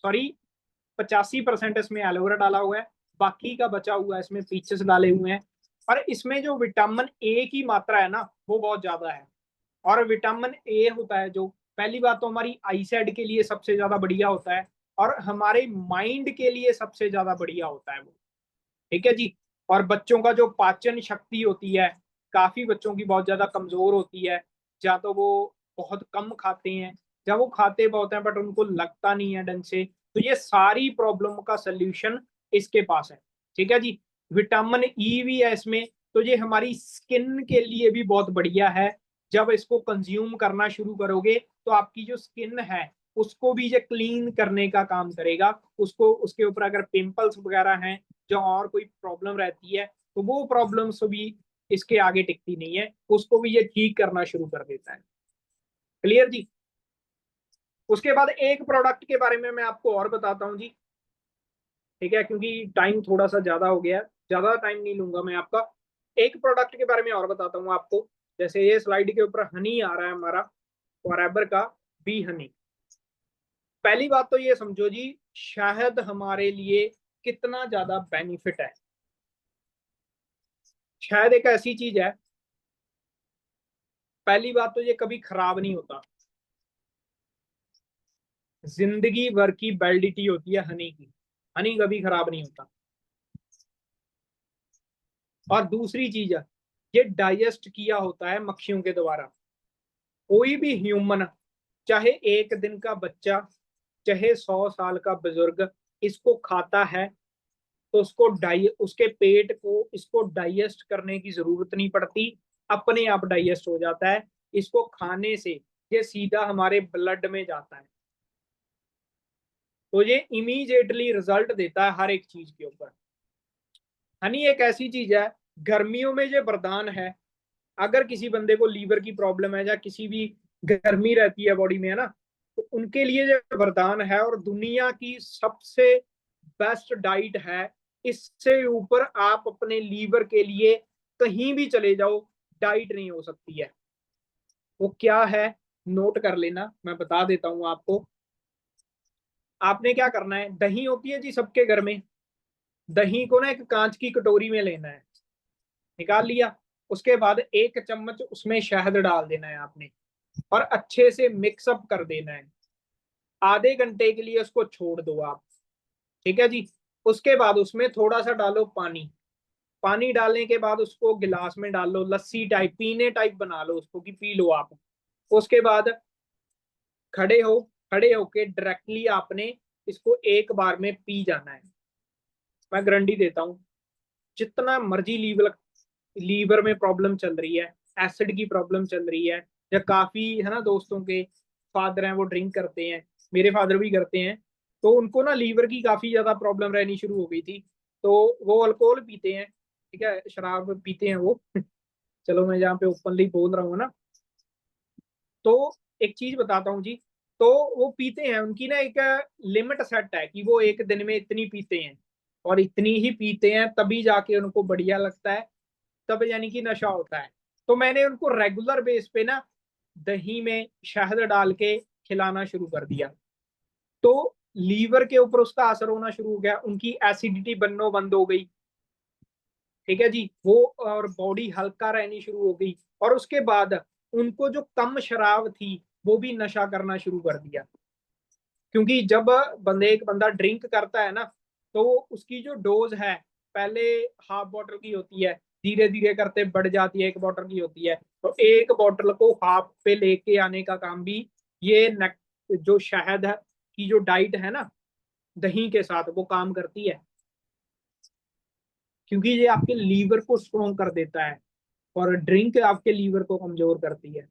सॉरी, 85% इसमें एलोवेरा डाला हुआ है, बाकी का बचा हुआ है इसमें पीचस डाले हुए हैं। और इसमें जो विटामिन ए की मात्रा है ना, वो बहुत ज्यादा है। और विटामिन ए होता है जो, पहली बात तो हमारी आईसाइड के लिए सबसे ज्यादा बढ़िया होता है, और हमारे माइंड के लिए सबसे ज्यादा बढ़िया होता है वो। ठीक है जी। और बच्चों का जो पाचन शक्ति होती है, काफी बच्चों की बहुत ज्यादा कमजोर होती है, या तो वो बहुत कम खाते हैं, या वो खाते बहुत हैं बट उनको लगता नहीं है ढंग से, तो ये सारी प्रॉब्लम का सल्यूशन इसके पास है। ठीक है जी। विटामिन ई भी है इसमें, तो ये हमारी स्किन के लिए भी बहुत बढ़िया है। जब इसको कंज्यूम करना शुरू करोगे, तो आपकी जो स्किन है उसको भी ये क्लीन करने का काम करेगा। उसको, उसके ऊपर अगर पिंपल्स वगैरह हैं, जो और कोई प्रॉब्लम रहती है, तो वो प्रॉब्लम्स भी इसके आगे टिकती नहीं है, उसको भी ये ठीक करना शुरू कर देता है। क्लियर जी। उसके बाद एक प्रोडक्ट के बारे में मैं आपको और बताता हूँ जी, ठीक है, क्योंकि टाइम थोड़ा सा ज्यादा हो गया है, ज्यादा टाइम नहीं लूंगा मैं आपका। एक प्रोडक्ट के बारे में और बताता हूँ आपको। जैसे ये स्लाइड के ऊपर हनी आ रहा है हमारा फॉरएवर का, बी हनी। पहली बात तो ये समझो जी, शहद हमारे लिए कितना ज्यादा बेनिफिट है। शहद एक ऐसी चीज है, पहली बात तो ये कभी खराब नहीं होता, जिंदगी भर की वैलिडिटी होती है हनी की, हनी कभी खराब नहीं होता। और दूसरी चीज है, ये डाइजेस्ट किया होता है मक्खियों के द्वारा। कोई भी ह्यूमन, चाहे एक दिन का बच्चा, चाहे 100 साल का बुजुर्ग, इसको खाता है तो उसके पेट को इसको डाइजेस्ट करने की जरूरत नहीं पड़ती, अपने आप डाइजेस्ट हो जाता है। इसको खाने से ये सीधा हमारे ब्लड में जाता है, तो ये इमीडिएटली रिजल्ट देता है हर एक चीज के ऊपर। हनी एक ऐसी चीज है, गर्मियों में ये वरदान है। अगर किसी बंदे को लीवर की प्रॉब्लम है या किसी भी गर्मी रहती है बॉडी में, है ना, तो उनके लिए ये वरदान है और दुनिया की सबसे बेस्ट डाइट है। इससे ऊपर आप अपने लीवर के लिए कहीं भी चले जाओ, डाइट नहीं हो सकती है। वो क्या है, नोट कर लेना, मैं बता देता हूं आपको। आपने क्या करना है, दही होती है जी सबके घर में, दही को ना एक कांच की कटोरी में लेना है, निकाल लिया। उसके बाद 1 चम्मच उसमें शहद डाल देना है आपने, और अच्छे से मिक्सअप कर देना है। आधे घंटे के लिए उसको छोड़ दो आप, ठीक है जी। उसके बाद उसमें थोड़ा सा डालो पानी, पानी डालने के बाद उसको गिलास में डाल लो, लस्सी टाइप, पीने टाइप बना लो उसको कि पी लो आप। उसके बाद खड़े हो, खड़े होके डायरेक्टली आपने इसको एक बार में पी जाना है। मैं गारंटी देता हूँ, जितना मर्जी लीवर लीवर में प्रॉब्लम चल रही है, एसिड की प्रॉब्लम चल रही है, या काफी है ना दोस्तों के फादर हैं वो ड्रिंक करते हैं, मेरे फादर भी करते हैं, तो उनको ना लीवर की काफी ज्यादा प्रॉब्लम रहनी शुरू हो गई थी। तो वो अल्कोहल पीते हैं, ठीक है, शराब पीते हैं वो चलो मैं यहाँ पे ओपनली बोल रहा हूँ ना, तो एक चीज बताता हूँ जी। तो वो पीते हैं, उनकी ना एक लिमिट सेट है कि वो एक दिन में इतनी पीते हैं, और इतनी ही पीते हैं तभी जाके उनको बढ़िया लगता है, तब यानी कि नशा होता है। तो मैंने उनको रेगुलर बेस पे ना दही में शहद डाल के खिलाना शुरू कर दिया, तो लीवर के ऊपर उसका असर होना शुरू हो गया, उनकी एसिडिटी बनना बंद हो गई, ठीक है जी वो, और बॉडी हल्का रहनी शुरू हो गई। और उसके बाद उनको जो कम शराब थी वो भी नशा करना शुरू कर दिया। क्योंकि जब एक बंदा ड्रिंक करता है ना, तो उसकी जो डोज है, पहले हाफ बॉटल की होती है, धीरे धीरे करते बढ़ जाती है, 1 बॉटल की होती है, तो 1 बॉटल को हाफ पे लेके आने का काम भी ये जो शहद है की जो डाइट है ना दही के साथ, वो काम करती है। क्योंकि ये आपके लीवर को स्ट्रोंग कर देता है, और ड्रिंक आपके लीवर को कमजोर करती है।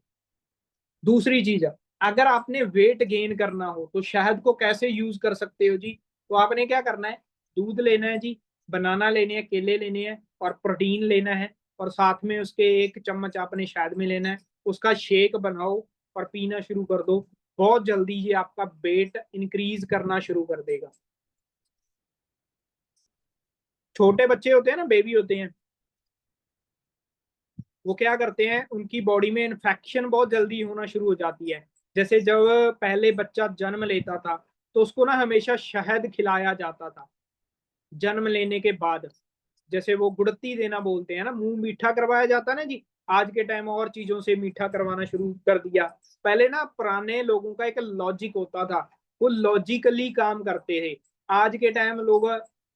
दूसरी चीज, अगर आपने वेट गेन करना हो तो शहद को कैसे यूज कर सकते हो जी। तो आपने क्या करना है, दूध लेना है जी, बनाना लेने हैं, केले लेने हैं, और प्रोटीन लेना है, और साथ में उसके 1 चम्मच आपने शहद में लेना है। उसका शेक बनाओ और पीना शुरू कर दो, बहुत जल्दी ये आपका वेट इंक्रीज करना शुरू कर देगा। छोटे बच्चे होते हैं ना, बेबी होते हैं, वो क्या करते हैं, उनकी बॉडी में इन्फेक्शन बहुत जल्दी होना शुरू हो जाती है। जैसे जब पहले बच्चा जन्म लेता था, तो उसको ना हमेशा शहद खिलाया जाता था जन्म लेने के बाद। जैसे वो गुड़ती देना बोलते हैं ना, मुंह मीठा करवाया जाता है ना जी। आज के टाइम और चीजों से मीठा करवाना शुरू कर दिया। पहले ना पुराने लोगों का एक लॉजिक होता था, वो लॉजिकली काम करते थे। आज के टाइम लोग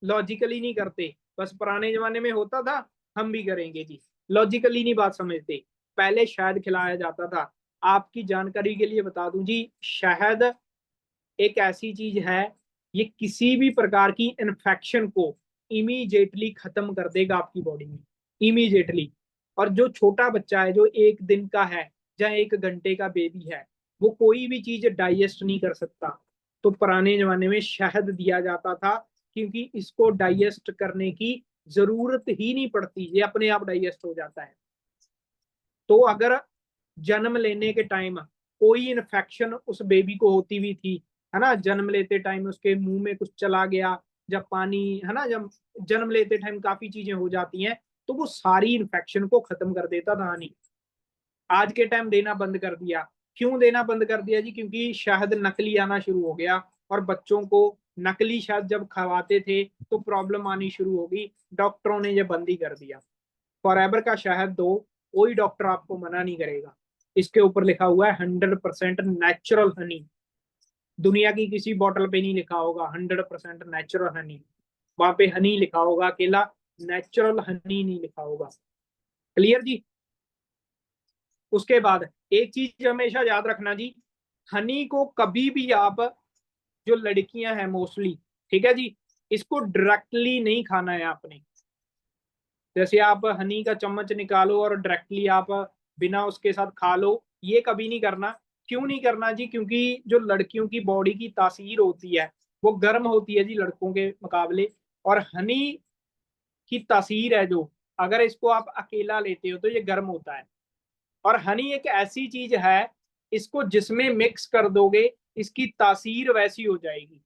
लॉजिकली नहीं करते, बस पुराने जमाने में होता था, हम भी करेंगे जी, लॉजिकली नहीं बात समझते। पहले शहद खिलाया जाता था। आपकी जानकारी के लिए बता दूं जी, शहद एक ऐसी चीज है, ये किसी भी प्रकार की इन्फेक्शन को इमीडिएटली खत्म कर देगा आपकी बॉडी में, इमीडिएटली। और जो छोटा बच्चा है, जो 1 दिन का है या 1 घंटे का बेबी है, वो कोई भी चीज डाइजेस्ट नहीं कर सकता, तो पुराने जमाने में शहद दिया जाता था, क्योंकि इसको डाइजेस्ट करने की जरूरत ही नहीं पड़ती, ये अपने आप डाइजेस्ट हो जाता है। तो अगर जन्म लेने के टाइम कोई इन्फेक्शन उस बेबी को होती हुई थी, है ना, जन्म लेते टाइम उसके मुंह में कुछ चला गया, जब पानी, है ना, जब जन्म लेते टाइम काफी चीजें हो जाती हैं, तो वो सारी इन्फेक्शन को खत्म कर देता था। नहीं, आज के टाइम देना बंद कर दिया, क्यों देना बंद कर दिया जी? क्योंकि शहद नकली आना शुरू हो गया और बच्चों को नकली शहद जब खवाते थे तो प्रॉब्लम आनी शुरू हो गई, डॉक्टरों ने ये बंद ही कर दिया। फॉरएवर का शहद दो, कोई डॉक्टर आपको मना नहीं करेगा। इसके ऊपर लिखा हुआ है 100% नेचुरल हनी। दुनिया की किसी बॉटल पे नहीं लिखा होगा 100% नेचुरल हनी, वहां पे हनी लिखा होगा अकेला, नेचुरल हनी नहीं लिखा होगा। क्लियर जी? उसके बाद एक चीज हमेशा याद रखना जी, हनी को कभी भी आप, जो लड़कियां हैं मोस्टली, ठीक है जी, इसको डायरेक्टली नहीं खाना है आपने। जैसे आप हनी का चम्मच निकालो और डायरेक्टली आप बिना उसके साथ खा लो, ये कभी नहीं करना। क्यों नहीं करना जी? क्योंकि जो लड़कियों की बॉडी की तासीर होती है वो गर्म होती है जी लड़कों के मुकाबले, और हनी की तासीर है जो, अगर इसको आप अकेला लेते हो तो ये गर्म होता है। और हनी एक ऐसी चीज है, इसको जिसमें मिक्स कर दोगे इसकी तासीर वैसी हो जाएगी।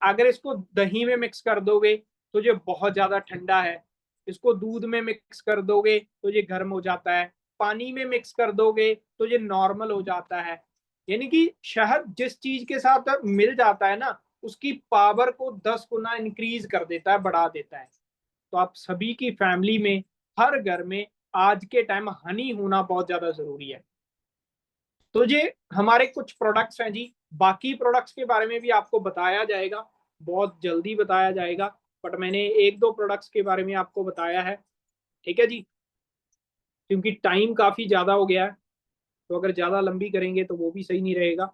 अगर इसको दही में मिक्स कर दोगे तो ये बहुत ज्यादा ठंडा है, इसको दूध में मिक्स कर दोगे तो ये गर्म हो जाता है, पानी में मिक्स कर दोगे तो ये नॉर्मल हो जाता है। यानी कि शहद जिस चीज के साथ मिल जाता है ना, उसकी पावर को 10 गुना इंक्रीज कर देता है, बढ़ा देता है। तो आप सभी की फैमिली में, हर घर में आज के टाइम हनी होना बहुत ज्यादा जरूरी है। तो ये हमारे कुछ प्रोडक्ट्स हैं जी, बाकी प्रोडक्ट्स के बारे में भी आपको बताया जाएगा, बहुत जल्दी बताया जाएगा, बट मैंने एक दो प्रोडक्ट्स के बारे में आपको बताया है, ठीक है जी, क्योंकि टाइम काफी ज्यादा हो गया है, तो अगर ज्यादा लंबी करेंगे तो वो भी सही नहीं रहेगा।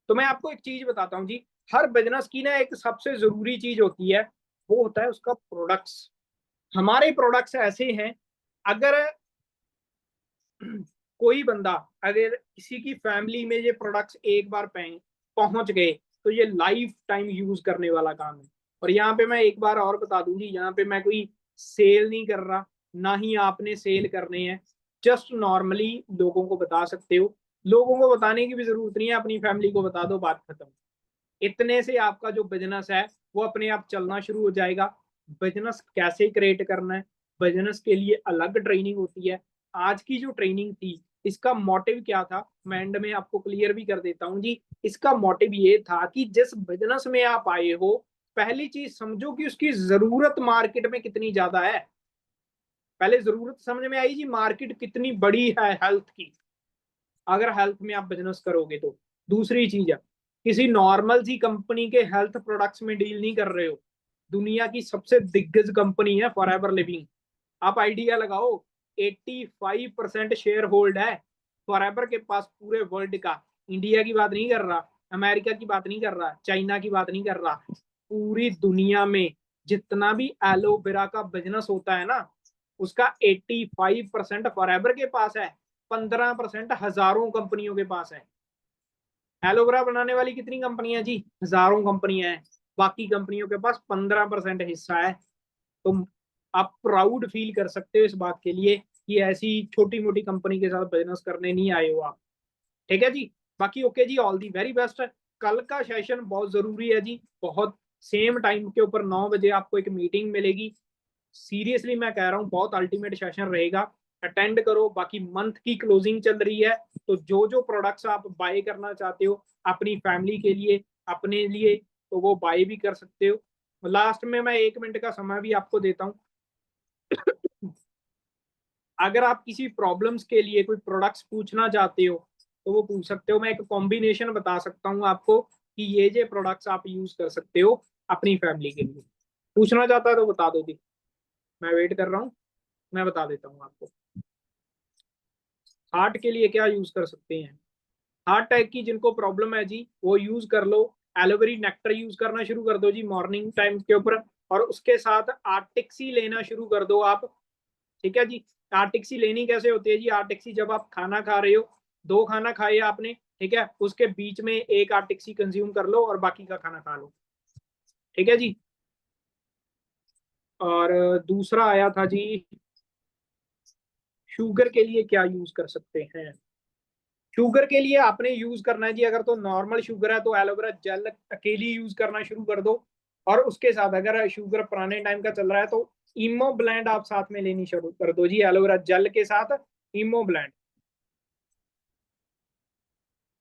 तो मैं आपको एक चीज बताता हूँ जी, हर बिजनेस की ना एक सबसे जरूरी चीज होती है, वो होता है उसका प्रोडक्ट्स। हमारे प्रोडक्ट्स ऐसे हैं, अगर कोई बंदा, अगर किसी की फैमिली में ये प्रोडक्ट्स एक बार पहुंच गए तो ये लाइफ टाइम यूज करने वाला काम है। और यहाँ पे मैं एक बार और बता दूंगी, यहाँ पे मैं कोई सेल नहीं कर रहा, ना ही आपने सेल करने हैं, जस्ट नॉर्मली लोगों को बता सकते हो। लोगों को बताने की भी जरूरत नहीं है, अपनी फैमिली को बता दो, बात खत्म। इतने से आपका जो बिजनेस है वो अपने आप चलना शुरू हो जाएगा। बिजनेस कैसे क्रिएट करना है, बिजनेस के लिए अलग ट्रेनिंग होती है। आज की जो ट्रेनिंग थी, इसका मोटिव क्या था, मैं एंड में आपको क्लियर भी कर देता हूं जी। इसका मोटिव ये था कि जिस बिजनेस में आप आए हो, पहली चीज समझो कि उसकी जरूरत मार्केट में कितनी ज्यादा है। पहले जरूरत समझ में आई जी, मार्केट कितनी बड़ी है हेल्थ की, अगर हेल्थ में आप बिजनेस करोगे तो। दूसरी चीज है, किसी नॉर्मल सी कंपनी के हेल्थ प्रोडक्ट्स में डील नहीं कर रहे हो, दुनिया की सबसे दिग्गज कंपनी है फॉरएवर लिविंग। आप आइडिया लगाओ, 85% शेयर होल्ड है फॉरएवर के पास पूरे वर्ल्ड का। इंडिया की बात नहीं कर रहा, अमेरिका की बात नहीं कर रहा, चाइना की बात नहीं कर रहा, पूरी दुनिया में जितना भी एलोवेरा का बिजनेस होता है ना, उसका 85% फॉरएवर के पास है, 15% हजारों कंपनियों के पास है। एलोवेरा बनाने वाली कितनी कंपनियां जी? हजारों कंपनियां हैं, बाकी कंपनियों के पास 15% हिस्सा है। तो आप प्राउड फील कर सकते हो इस बात के लिए कि ऐसी छोटी मोटी कंपनी के साथ बिजनेस करने नहीं आए हो आप, ठीक है जी। बाकी ओके जी, ऑल दी वेरी बेस्ट। कल का सेशन बहुत जरूरी है जी, बहुत सेम टाइम के ऊपर 9 बजे आपको एक मीटिंग मिलेगी। सीरियसली मैं कह रहा हूँ, बहुत अल्टीमेट सेशन रहेगा, अटेंड करो। बाकी मंथ की क्लोजिंग चल रही है, तो जो जो प्रोडक्ट्स आप बाय करना चाहते हो अपनी फैमिली के लिए, अपने लिए, तो वो बाय भी कर सकते हो। लास्ट में मैं 1 मिनट का समय भी आपको देता हूँ। अगर आप किसी प्रॉब्लम्स के लिए कोई प्रोडक्ट्स पूछना चाहते हो तो वो पूछ सकते हो। मैं एक कॉम्बिनेशन बता सकता हूँ आपको कि ये प्रोडक्ट्स आप यूज कर सकते हो अपनी फैमिली के लिए। पूछना चाहता है तो बता दो जी, मैं वेट कर रहा हूँ, मैं बता देता हूँ आपको। हार्ट के लिए क्या यूज कर सकते हैं? हार्ट अटैक की जिनको प्रॉब्लम है जी, वो यूज कर लो, एलोवेरी नेक्टर यूज करना शुरू कर दो जी मॉर्निंग टाइम के ऊपर, और उसके साथ आर्टिक्सी लेना शुरू कर दो आप, ठीक है जी। आर्टिक्सी लेनी कैसे होती है जी? आर्टिक्सी जब आप खाना खा रहे हो, 2 खाना खाए आपने, ठीक है, उसके बीच में एक आर्टिक्सी कंज्यूम कर लो और बाकी का खाना खा लो, ठीक है जी। और दूसरा आया था जी, शुगर के लिए क्या यूज कर सकते हैं? शुगर के लिए आपने यूज करना है जी, अगर तो नॉर्मल शुगर है तो एलोवेरा जेल अकेली यूज करना शुरू कर दो, और उसके साथ अगर शुगर पुराने टाइम का चल रहा है तो इमो ब्लेंड आप साथ में लेनी शुरू कर दो जी, एलोवेरा जेल के साथ इमो ब्लेंड,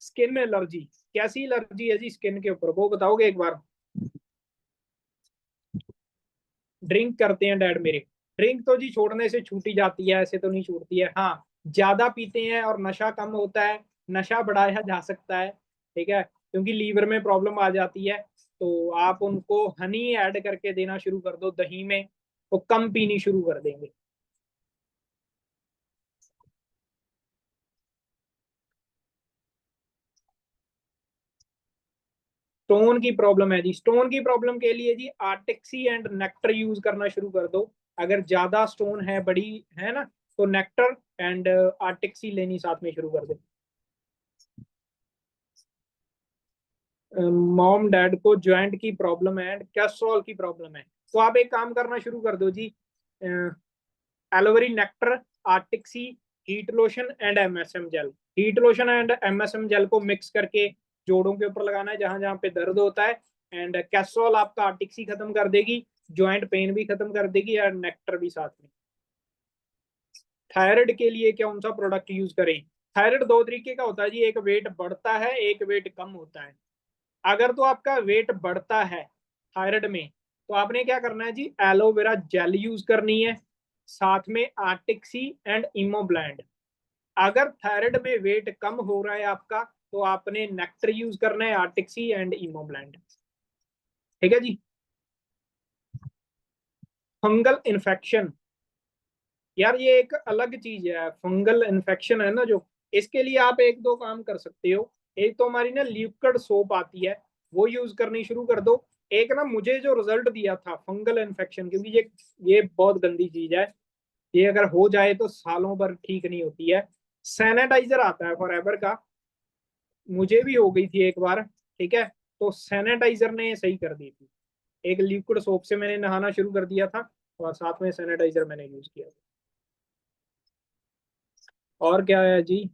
स्किन एलर्जी, कैसी एलर्जी है जी स्किन के ऊपर, वो बताओगे एक बार। ड्रिंक करते हैं डैड मेरे, ड्रिंक तो जी छोड़ने से छूटी जाती है, ऐसे तो नहीं छूटती है। हाँ, ज्यादा पीते हैं और नशा कम होता है, नशा बढ़ाया जा सकता है, ठीक है, क्योंकि लीवर में प्रॉब्लम आ जाती है। तो आप उनको हनी ऐड करके देना शुरू कर दो दही में, वो कम पीनी शुरू कर देंगे। स्टोन की प्रॉब्लम है जी, स्टोन की प्रॉब्लम के लिए जी आर्टिक्सी एंड नेक्टर यूज करना शुरू कर दो। अगर ज्यादा स्टोन है, बड़ी है ना, तो नेक्टर एंड आर्टिक्सी लेनी साथ में शुरू कर दो। मॉम डैड को जॉइंट की प्रॉब्लम है एंड कैस्ट्रॉल की प्रॉब्लम है, तो आप एक काम करना शुरू कर दो जी, aloe vera nectar, arctic sea, heat lotion and MSM gel. Heat lotion and MSM gel को मिक्स करके जोड़ों के ऊपर लगाना है जहां जहां पे दर्द होता है। एंड कैस्ट्रॉल आपका आर्टिक्सी खत्म कर देगी, जॉइंट पेन भी खत्म कर देगी, और नेक्टर भी साथ में। थायराइड के लिए कौन सा प्रोडक्ट यूज करें? थायराइड दो तरीके का होता है जी, एक वेट बढ़ता है, एक वेट कम होता है। अगर तो आपका वेट बढ़ता है थायराइड में, तो आपने क्या करना है जी, एलोवेरा जेल यूज करनी है, साथ में आर्टिक्सी एंड इमोब्लैंड। अगर थायराइड में वेट कम हो रहा है आपका, तो आपने नेक्टर यूज करना है, आर्टिक्सी एंड इमोब्लैंड। ठीक है जी। फंगल इन्फेक्शन, यार ये एक अलग चीज है, फंगल इन्फेक्शन है ना जो, इसके लिए आप एक दो काम कर सकते हो। एक तो हमारी ना लिक्विड सोप आती है, वो यूज करनी शुरू कर दो। एक ना मुझे जो रिजल्ट दिया था फंगल इन्फेक्शन, क्योंकि ये बहुत गंदी चीज है, ये अगर हो जाए तो सालों भर ठीक नहीं होती है। सैनिटाइजर आता है फॉरएवर का, मुझे भी हो गई थी एक बार, ठीक है, तो सैनिटाइजर ने सही कर दी थी। एक लिक्विड सोप से मैंने नहाना शुरू कर दिया था, और साथ में सैनिटाइजर मैंने यूज किया था। और क्या है जी?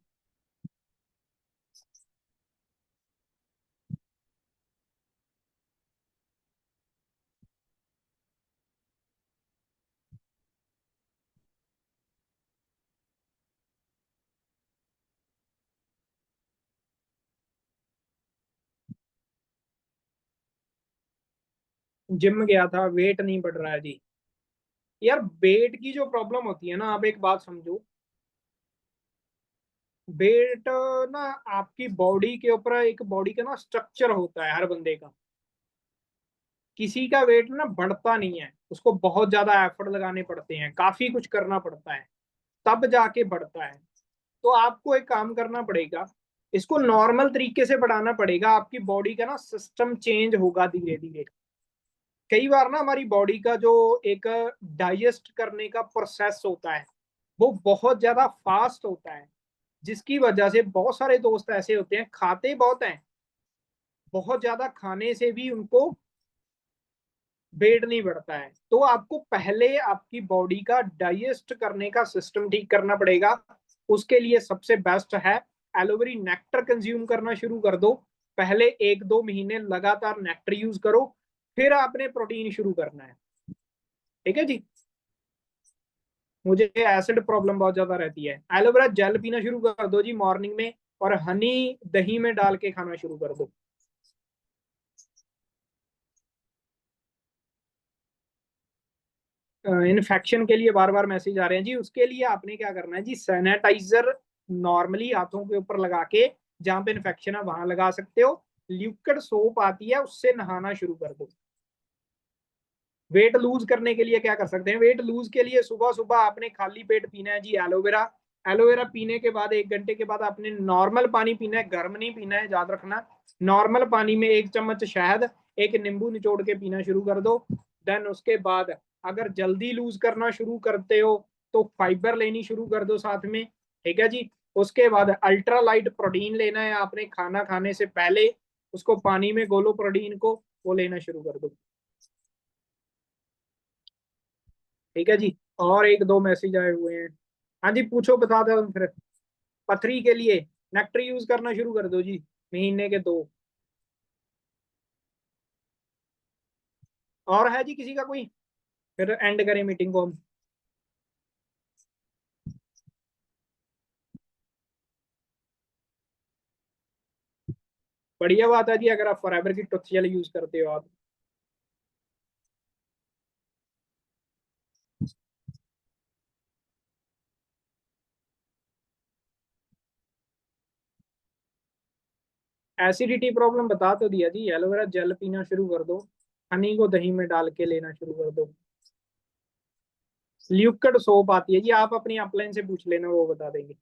जिम गया था, वेट नहीं बढ़ रहा है जी। यार वेट की जो प्रॉब्लम होती है ना, आप एक बात समझो, वेट ना आपकी बॉडी के ऊपर, एक बॉडी का ना स्ट्रक्चर होता है हर बंदे का। किसी का वेट ना बढ़ता नहीं है, उसको बहुत ज्यादा एफर्ट लगाने पड़ते हैं, काफी कुछ करना पड़ता है, तब जाके बढ़ता है। तो आपको एक काम करना पड़ेगा, इसको नॉर्मल तरीके से बढ़ाना पड़ेगा, आपकी बॉडी का ना सिस्टम चेंज होगा धीरे धीरे। कई बार ना हमारी बॉडी का जो एक डाइजेस्ट करने का प्रोसेस होता है, वो बहुत ज्यादा फास्ट होता है, जिसकी वजह से बहुत सारे दोस्त ऐसे होते हैं, खाते बहुत हैं, बहुत ज्यादा खाने से भी उनको वेट नहीं बढ़ता है। तो आपको पहले आपकी बॉडी का डाइजेस्ट करने का सिस्टम ठीक करना पड़ेगा। उसके लिए सबसे बेस्ट है एलोवेरी नेक्टर कंज्यूम करना शुरू कर दो। पहले एक दो महीने लगातार नेक्टर यूज करो, फिर आपने प्रोटीन शुरू करना है। ठीक है जी। मुझे एसिड प्रॉब्लम बहुत ज्यादा रहती है, एलोवेरा जेल पीना शुरू कर दो जी मॉर्निंग में, और हनी दही में डाल के खाना शुरू कर दो। इन्फेक्शन के लिए बार बार मैसेज आ रहे हैं जी, उसके लिए आपने क्या करना है जी, सैनिटाइजर नॉर्मली हाथों के ऊपर लगा के, जहां पे इन्फेक्शन है वहां लगा सकते हो। लिक्विड सोप आती है, उससे नहाना शुरू कर दो। वेट लूज करने के लिए क्या कर सकते हैं, वेट लूज के लिए सुबह सुबह आपने खाली पेट पीना है जी एलोवेरा। एलोवेरा पीने के बाद 1 घंटे के बाद आपने नॉर्मल पानी पीना है, गर्म नहीं पीना है, याद रखना। नॉर्मल पानी में 1 चम्मच शहद, एक नींबू निचोड़ के पीना शुरू कर दो। देन उसके बाद अगर जल्दी लूज करना शुरू करते हो, तो फाइबर लेनी शुरू कर दो साथ में। ठीक है जी। उसके बाद अल्ट्रा लाइट प्रोटीन लेना है आपने, खाना खाने से पहले उसको पानी में घोलो प्रोटीन को, वो लेना शुरू कर दो। ठीक है जी। और एक दो मैसेज आए हुए हैं। हाँ जी, पूछो, बता दो फिर। पथरी के लिए नेक्टर यूज करना शुरू कर दो जी, महीने के 2। और है जी किसी का कोई? फिर एंड करें मीटिंग को हम। बढ़िया बात है जी, अगर आप फॉरएवर की टूथ जेल यूज करते हो आप। एसिडिटी प्रॉब्लम बता तो दिया जी, एलोवेरा जेल पीना शुरू कर दो, हनी को दही में डाल के लेना शुरू कर दो। ल्यूकड सोप आती है जी, आप अपनी अपलाइन से पूछ लेना, वो बता देंगे।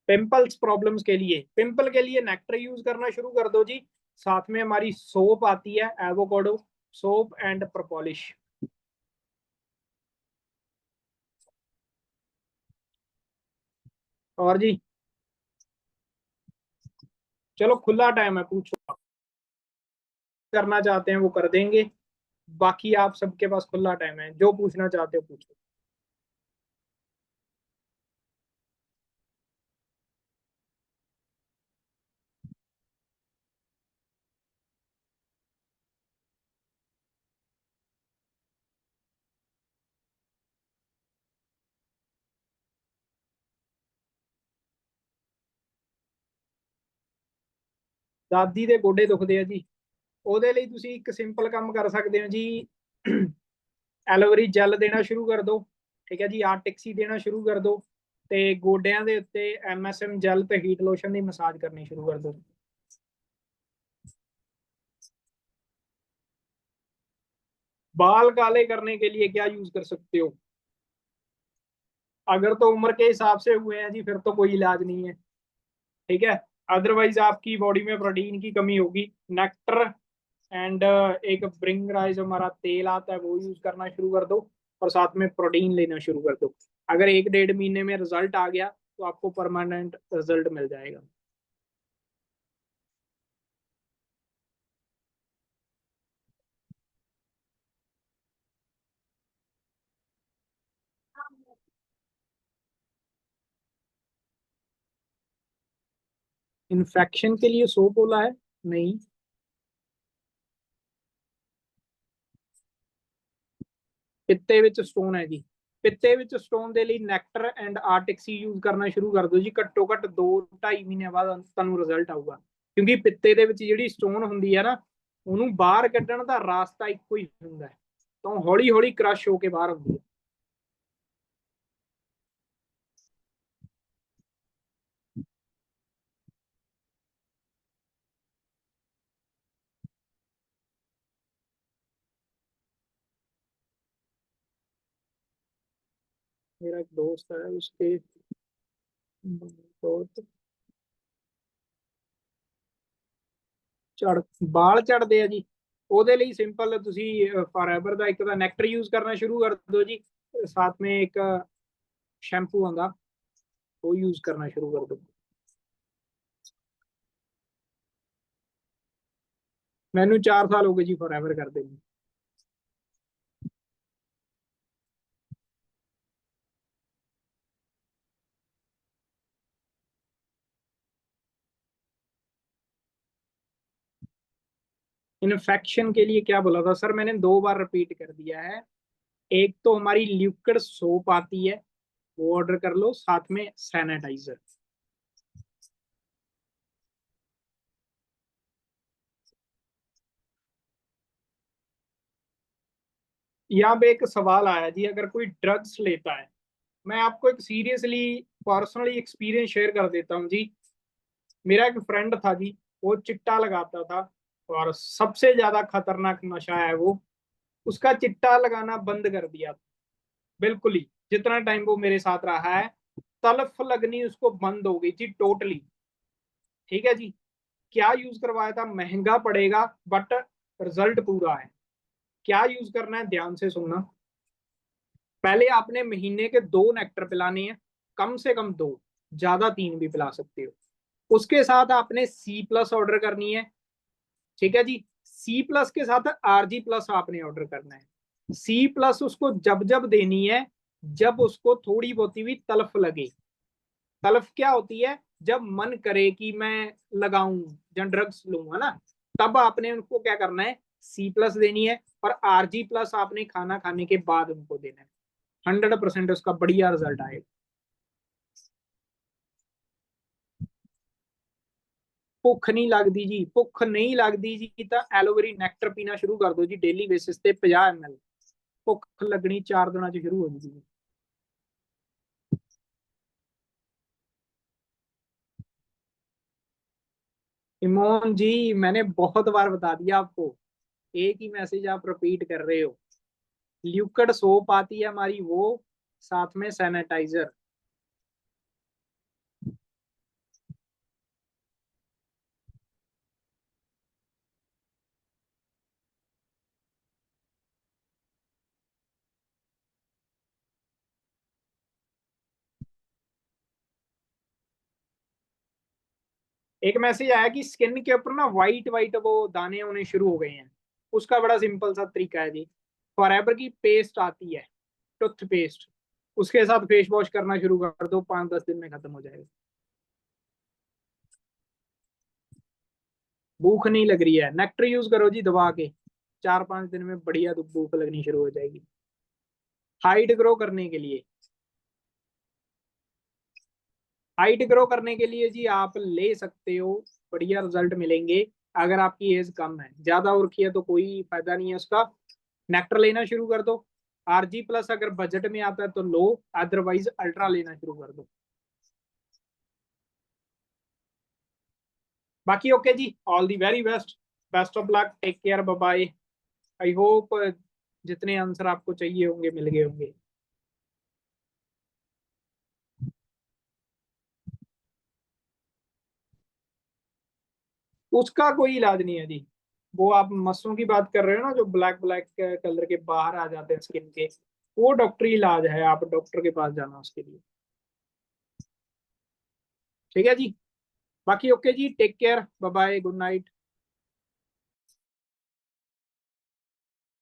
पिंपल्स प्रॉब्लम्स के लिए, पिंपल के लिए नेक्टर यूज करना शुरू कर दो जी। साथ में हमारी सोप आती है एवोकाडो सोप एंड प्रोपोलिश। और जी, चलो खुला टाइम है, पूछो। करना चाहते हैं वो कर देंगे, बाकी आप सबके पास खुला टाइम है, जो पूछना चाहते हो पूछो। ਦਾਦੀ ਦੇ ਗੋਡੇ ਦੁਖਦੇ ਆ ਜੀ, ਉਹਦੇ ਲਈ ਤੁਸੀਂ ਇੱਕ ਸਿੰਪਲ ਕੰਮ ਕਰ ਸਕਦੇ ਹੋ ਜੀ। ਐਲੋਵੇਰੀ ਜੈਲ ਦੇਣਾ ਸ਼ੁਰੂ ਕਰ ਦਿਓ, ਠੀਕ ਹੈ ਜੀ, ਆਰਟਿਕਸੀ ਦੇਣਾ ਸ਼ੁਰੂ ਕਰ ਦਿਓ, ਤੇ ਗੋਡਿਆਂ ਦੇ ਉੱਤੇ MSM ਜੈਲ ਤੇ ਹੀਟ ਲੋਸ਼ਨ ਦੀ ਮਸਾਜ ਕਰਨੀ ਸ਼ੁਰੂ ਕਰ ਦਿਓ। बाल काले करने के लिए क्या यूज कर सकते हो? अगर तो उम्र के हिसाब से हुए हैं जी, फिर तो कोई इलाज नहीं है, ठीक है। अदरवाइज आपकी बॉडी में प्रोटीन की कमी होगी। नेक्टर एंड एक ब्रिंग राइज हमारा तेल आता है, वो यूज करना शुरू कर दो, और साथ में प्रोटीन लेना शुरू कर दो। अगर 1 डेढ़ महीने में रिजल्ट आ गया तो आपको परमानेंट रिजल्ट मिल जाएगा। इन्फेक्शन के लिए सोप बोला है? नहीं। ਪਿੱਤੇ ਵਿੱਚ ਸਟੋਨ ਹੈ ਜੀ, ਪਿੱਤੇ ਵਿੱਚ ਸਟੋਨ ਦੇ ਲਈ ਨੈਕਟਰ ਐਂਡ ਆਰਟਿਕਸੀ ਯੂਜ਼ ਕਰਨਾ ਸ਼ੁਰੂ ਕਰ ਦਿਓ ਜੀ। ਘੱਟੋ ਘੱਟ 2 2.5 ਮਹੀਨੇ ਬਾਅਦ ਤੁਹਾਨੂੰ ਰਿਜ਼ਲਟ ਆਊਗਾ, ਕਿਉਂਕਿ ਪਿੱਤੇ ਦੇ ਵਿੱਚ ਜਿਹੜੀ ਸਟੋਨ ਹੁੰਦੀ ਹੈ ਨਾ, ਉਹਨੂੰ ਬਾਹਰ ਕੱਢਣ ਦਾ ਰਾਸਤਾ ਇੱਕੋ ਹੀ ਹੁੰਦਾ ਹੈ, ਤਾਂ ਹੌਲੀ ਹੌਲੀ ਕ੍ਰਸ਼ ਹੋ ਕੇ ਬਾਹਰ ਹੁੰਦੀ ਹੈ। मेरा एक दोस्त है, उसके बहुत ਝੜ ਬਾਲ ਝੜਦੇ ਆ ਜੀ। ਉਹਦੇ ਲਈ ਸਿੰਪਲ ਤੁਸੀਂ ਫॉरएवर ਦਾ ਇੱਕ ਤਾਂ ਨੈਕਟਰ ਯੂਜ਼ ਕਰਨਾ ਸ਼ੁਰੂ ਕਰ ਦਿਓ ਜੀ, ਸਾਥ में ਇੱਕ ਸ਼ੈਂਪੂ ਆਉਂਦਾ, ਉਹ ਯੂਜ਼ ਕਰਨਾ ਸ਼ੁਰੂ ਕਰ ਦਿਓ। ਮੈਨੂੰ 4 ਸਾਲ ਹੋ ਗਏ ਜੀ ਫॉरएवर ਕਰਦੇ ਨੂੰ। इन्फेक्शन के लिए क्या बोला था सर? मैंने 2 बार रिपीट कर दिया है। एक तो हमारी लिक्विड सोप आती है, वो ऑर्डर कर लो, साथ में सैनिटाइजर। यहाँ पे एक सवाल आया जी, अगर कोई ड्रग्स लेता है, मैं आपको एक सीरियसली पर्सनली एक्सपीरियंस शेयर कर देता हूँ जी। मेरा एक फ्रेंड था जी, वो चिट्टा लगाता था, और सबसे ज्यादा खतरनाक नशा है वो, उसका चिट्टा लगाना बंद कर दिया, बिल्कुल ही। जितना टाइम वो मेरे साथ रहा है, तलफ लगनी उसको बंद हो गई थी टोटली, ठीक है जी। क्या यूज करवाया था? महंगा पड़ेगा, बट रिजल्ट पूरा है। क्या यूज करना है, ध्यान से सुनना। पहले आपने महीने के 2 नेक्टर पिलाने हैं, कम से कम 2, ज्यादा 3 भी पिला सकते हो। उसके साथ आपने C+ ऑर्डर करनी है, ठीक है जी। C+ के साथ RG+ आपने ऑर्डर करना है। C+ उसको जब जब देनी है, जब उसको थोड़ी बहुत भी तलफ लगे। तलफ क्या होती है? जब मन करे कि मैं लगाऊं या ड्रग्स लूंगा ना, तब आपने उनको क्या करना है, C+ देनी है, और RG+ आपने खाना खाने के बाद उनको देना है। 100% उसका बढ़िया रिजल्ट आएगा। ਭੁੱਖ ਨਹੀਂ ਲੱਗਦੀ ਜੀ, ਭੁੱਖ ਨਹੀਂ ਲੱਗਦੀ ਜੀ ਤਾਂ ਐਲੋਵੇਰੀ ਨੈਕਟਰ ਪੀਣਾ ਸ਼ੁਰੂ ਕਰ ਦਿਓ ਜੀ ਡੇਲੀ ਬੇਸਿਸ ਤੇ 50 ml। ਭੁੱਖ ਲੱਗਣੀ 4 ਦਿਨਾਂ ਚ ਸ਼ੁਰੂ ਹੋ ਜੂਗੀ। इमोन जी मैंने बहुत बार बता दिया आपको, एक ही मैसेज आप रिपीट कर रहे हो। ल्यूकड सोप आती है हमारी, वो साथ में सैनिटाइजर। एक मैसेज आया कि स्किन के ऊपर ना वाइट वाइट वो दाने होने शुरू हो गए हैं। उसका बड़ा सिंपल सा तरीका है जी, फॉरएवर की पेस्ट आती है, टूथ पेस्ट, उसके साथ फेस वॉश करना शुरू कर दो, 5-10 दिन में खत्म हो जाएगा। भूख नहीं लग रही है, नेक्टर यूज करो जी दबा के, 4-5 दिन में बढ़िया तो भूख लगनी शुरू हो जाएगी। हाइट ग्रो करने के लिए, हाइट ग्रो करने के लिए जी आप ले सकते हो, बढ़िया रिजल्ट मिलेंगे। अगर आपकी एज कम है, ज्यादा उर्खी है तो कोई फायदा नहीं है उसका। नेक्टर लेना शुरू कर दो। आरजी प्लस अगर बजट में आता है तो लो, अदरवाइज अल्ट्रा लेना शुरू कर दो। बाकी ओके जी, all the very best, best of luck, take care, bye bye. I hope जितने आंसर आपको चाहिए होंगे मिल गए होंगे। उसका कोई इलाज नहीं है जी। वो आप मस्सों की बात कर रहे हो ना, जो ब्लैक ब्लैक कलर के बाहर आ जाते हैं स्किन के, वो डॉक्टरी इलाज है, आप डॉक्टर के पास जाना उसके लिए। ठीक है जी, बाकी ओके जी, take care, bye bye, good night.